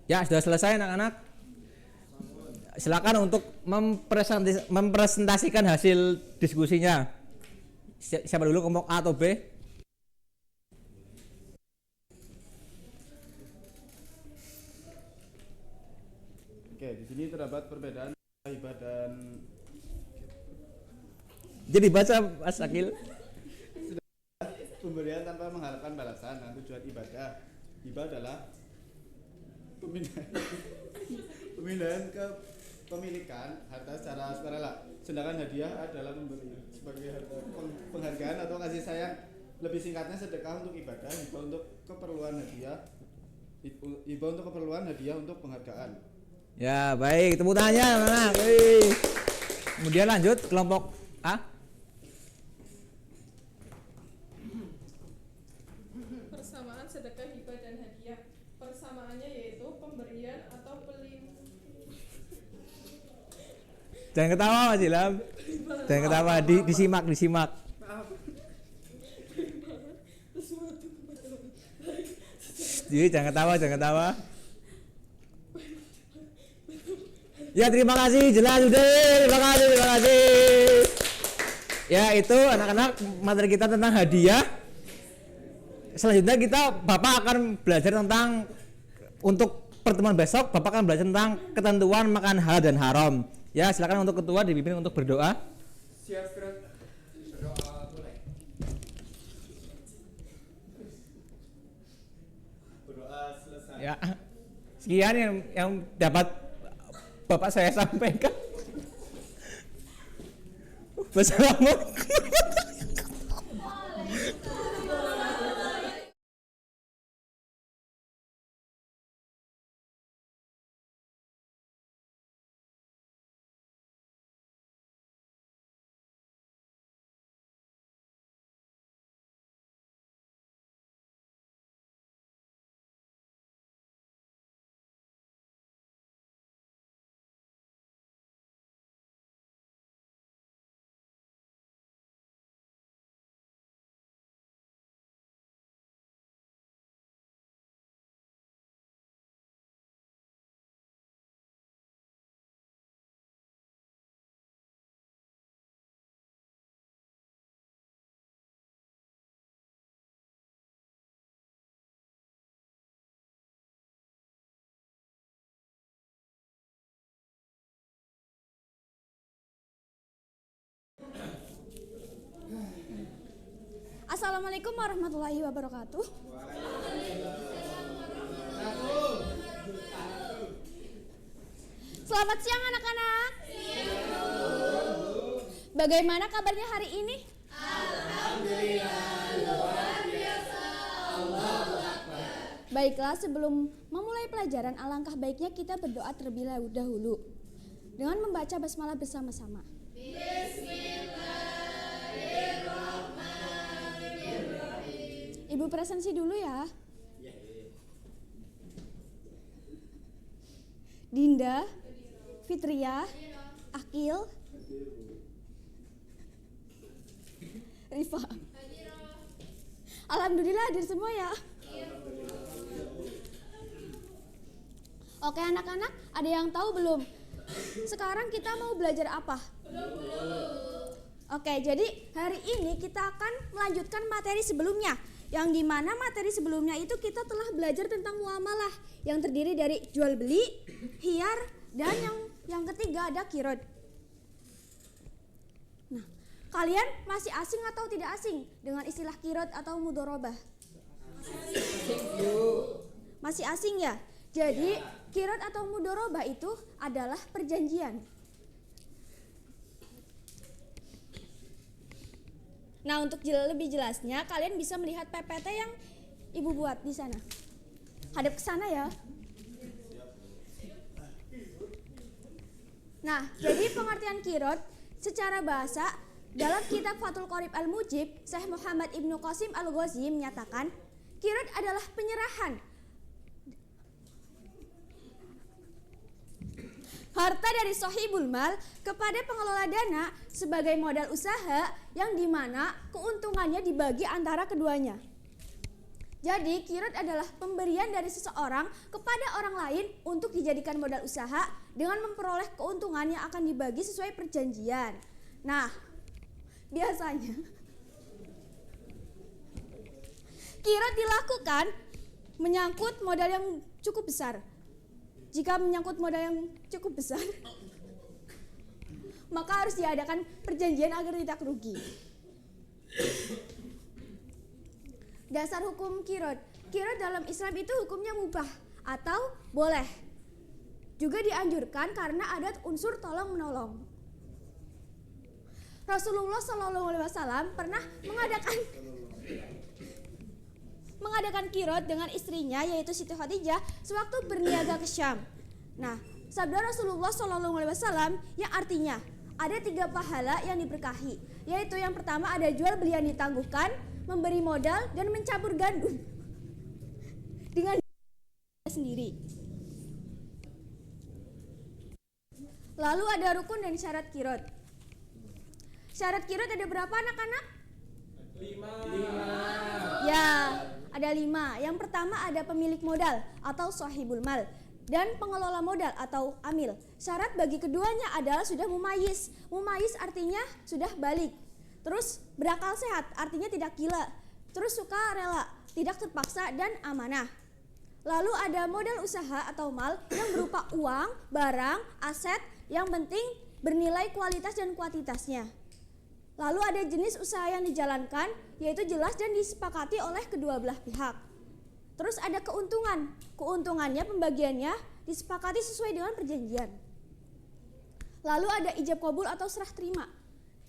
Ya, sudah selesai anak-anak. Silakan untuk mempresentasikan hasil diskusinya. Siapa dulu, kelompok A atau B? Oke, di sini terdapat perbedaan hibah dan jadi baca Mas Akil. Pemberian tanpa mengharapkan balasan dan tujuan ibadah. Hibah adalah pemindahan ke pemilikan harta secara sukarela. Sedangkan hadiah adalah memberi sebagai penghargaan atau kasih sayang. Lebih singkatnya sedekah untuk ibadah, hibah untuk keperluan hadiah, hibah untuk keperluan hadiah untuk penghargaan. Ya, baik, tepuk tangannya. Kemudian lanjut kelompok A. Persamaan sedekah, hibah dan hadiah. Persamaannya yaitu pemberian atau Jangan ketawa Mas Ilham. Jangan ketawa, disimak. Jadi jangan ketawa. Ya, terima kasih, jelas udah. Terima kasih. Ya, itu anak-anak materi kita tentang hadiah. Selanjutnya Bapak akan belajar tentang, untuk pertemuan besok Bapak akan belajar tentang ketentuan makan halal dan haram. Ya, silakan untuk ketua dipimpin untuk berdoa. Siap, gerak. Berdoa mulai. Berdoa selesai. Ya, sekian yang dapat Bapak saya sampaikan. Wassalamualaikum. Assalamualaikum warahmatullahi wabarakatuh. Selamat siang anak-anak. Bagaimana kabarnya hari ini? Alhamdulillah, luar biasa. Allahu Akbar. Baiklah, sebelum memulai pelajaran, alangkah baiknya kita berdoa terlebih dahulu dengan membaca basmalah bersama-sama. Ibu presensi dulu ya. Dinda, Fitria, Akil, Rifa. Alhamdulillah hadir semua ya. Oke anak-anak, ada yang tahu belum? Sekarang kita mau belajar apa? Oke, jadi hari ini kita akan melanjutkan materi sebelumnya. Yang dimana materi sebelumnya itu kita telah belajar tentang muamalah yang terdiri dari jual beli, hiyar, dan yang ketiga ada kirod. Nah, kalian masih asing atau tidak asing dengan istilah kirod atau mudorobah? Masih asing ya? Jadi kirod atau mudorobah itu adalah perjanjian. Nah, untuk lebih jelasnya kalian bisa melihat PPT yang Ibu buat di sana. Hadap ke sana ya. Nah, jadi pengertian kirot secara bahasa dalam kitab Fathul Qorib Al-Mujib, Syekh Muhammad Ibnu Qasim Al-Ghazi menyatakan, kirot adalah penyerahan harta dari sahibul mal kepada pengelola dana sebagai modal usaha yang dimana keuntungannya dibagi antara keduanya. Jadi kirot adalah pemberian dari seseorang kepada orang lain untuk dijadikan modal usaha dengan memperoleh keuntungan yang akan dibagi sesuai perjanjian. Nah, biasanya kirot dilakukan menyangkut modal yang cukup besar. Jika menyangkut modal yang cukup besar, maka harus diadakan perjanjian agar tidak rugi. Dasar hukum kirot. Kirot dalam Islam itu hukumnya mubah atau boleh. Juga dianjurkan karena ada unsur tolong-menolong. Rasulullah SAW pernah mengadakan kirot dengan istrinya yaitu Siti Khadijah sewaktu berniaga ke Syam. Nah, sabda Rasulullah SAW yang artinya ada 3 pahala yang diberkahi, yaitu yang pertama ada jual beli yang ditangguhkan, memberi modal, dan mencampur gandum dengan sendiri. Lalu ada rukun dan syarat qiraat. Syarat qiraat ada berapa anak-anak? 5. Ya, ada 5. Yang pertama ada pemilik modal atau sahibul mal dan pengelola modal atau amil. Syarat bagi keduanya adalah sudah mumayyiz. Mumayyiz artinya sudah balik. Terus berakal sehat artinya tidak gila. Terus suka rela, tidak terpaksa dan amanah. Lalu ada modal usaha atau mal yang berupa uang, barang, aset, yang penting bernilai kualitas dan kuantitasnya. Lalu ada jenis usaha yang dijalankan, yaitu jelas dan disepakati oleh kedua belah pihak. Terus ada keuntungan. Keuntungannya pembagiannya disepakati sesuai dengan perjanjian. Lalu ada ijab kabul atau serah terima.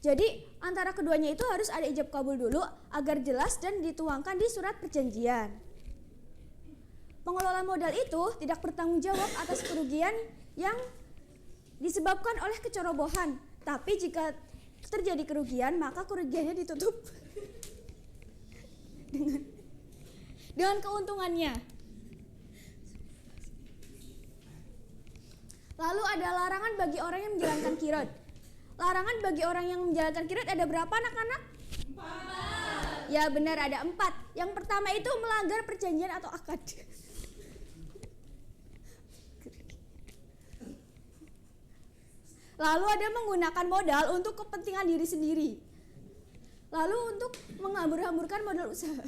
Jadi antara keduanya itu harus ada ijab kabul dulu agar jelas dan dituangkan di surat perjanjian. Pengelola modal itu tidak bertanggung jawab atas kerugian yang disebabkan oleh kecerobohan. Tapi jika terjadi kerugian, maka kerugiannya ditutup dengan keuntungannya. Lalu ada larangan bagi orang yang menjalankan qiraat. Larangan bagi orang yang menjalankan qiraat ada berapa anak-anak? 4. Ya benar, ada 4. Yang pertama itu melanggar perjanjian atau akad. Lalu ada menggunakan modal untuk kepentingan diri sendiri. Lalu untuk menghambur-hamburkan modal usaha.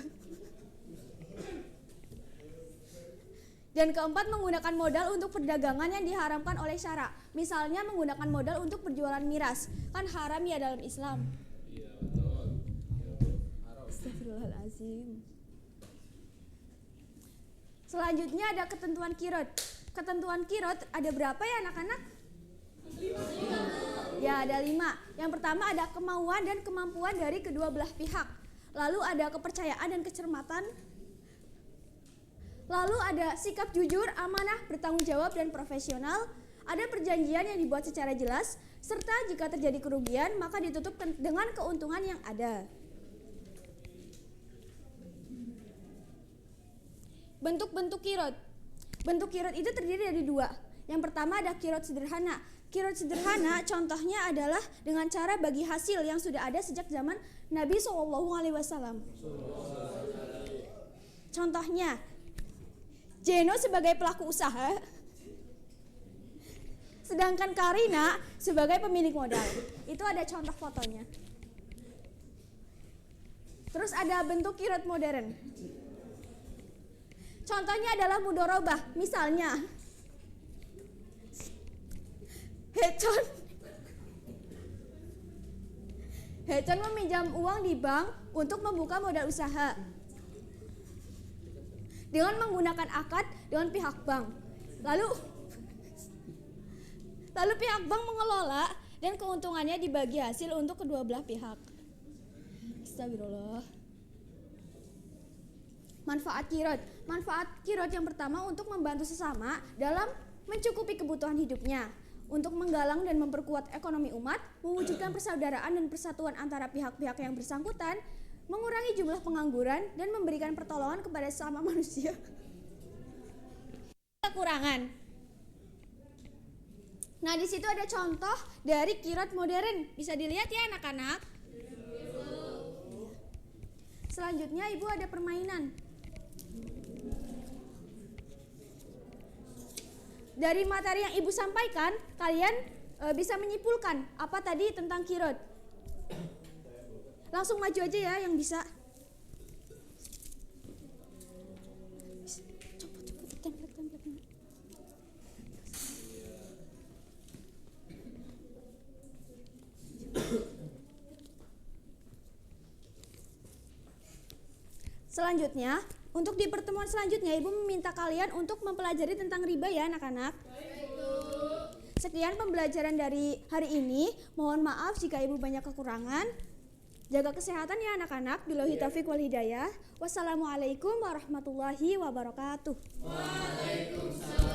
Dan keempat, menggunakan modal untuk perdagangan yang diharamkan oleh syara. Misalnya menggunakan modal untuk berjualan miras. Kan haram ya dalam Islam. Astagfirullahaladzim. Selanjutnya ada ketentuan qiraat. Ketentuan qiraat ada berapa ya anak-anak? 5. Ya ada 5. Yang pertama ada kemauan dan kemampuan dari kedua belah pihak. Lalu ada kepercayaan dan kecermatan. Lalu ada sikap jujur, amanah, bertanggung jawab, dan profesional. Ada perjanjian yang dibuat secara jelas, serta jika terjadi kerugian, maka ditutup dengan keuntungan yang ada. Bentuk-bentuk qiraat. Bentuk qiraat itu terdiri dari 2. Yang pertama ada qiraat sederhana. Qiraat sederhana contohnya adalah dengan cara bagi hasil yang sudah ada sejak zaman Nabi SAW. Contohnya, Jeno sebagai pelaku usaha, sedangkan Karina sebagai pemilik modal. Itu ada contoh fotonya. Terus ada bentuk qiraat modern. Contohnya adalah mudorobah. Misalnya, Hecon meminjam uang di bank untuk membuka modal usaha dengan menggunakan akad dengan pihak bank. Lalu pihak bank mengelola dan keuntungannya dibagi hasil untuk kedua belah pihak. Astagfirullah. Manfaat qiraat. Manfaat qiraat yang pertama untuk membantu sesama dalam mencukupi kebutuhan hidupnya, untuk menggalang dan memperkuat ekonomi umat, mewujudkan persaudaraan dan persatuan antara pihak-pihak yang bersangkutan, mengurangi jumlah pengangguran, dan memberikan pertolongan kepada sesama manusia. Kekurangan. Nah, di situ ada contoh dari qiraat modern. Bisa dilihat ya anak-anak. Selanjutnya Ibu ada permainan. Dari materi yang Ibu sampaikan, kalian bisa menyimpulkan apa tadi tentang qiraat. Langsung maju aja ya yang bisa. Cepet template-templatenya. Selanjutnya, untuk di pertemuan selanjutnya Ibu meminta kalian untuk mempelajari tentang riba ya anak-anak. Sekian pembelajaran dari hari ini. Mohon maaf jika Ibu banyak kekurangan. Jaga kesehatan ya anak-anak. Billahi taufiq wal hidayah. Wassalamualaikum warahmatullahi wabarakatuh. Waalaikumsalam.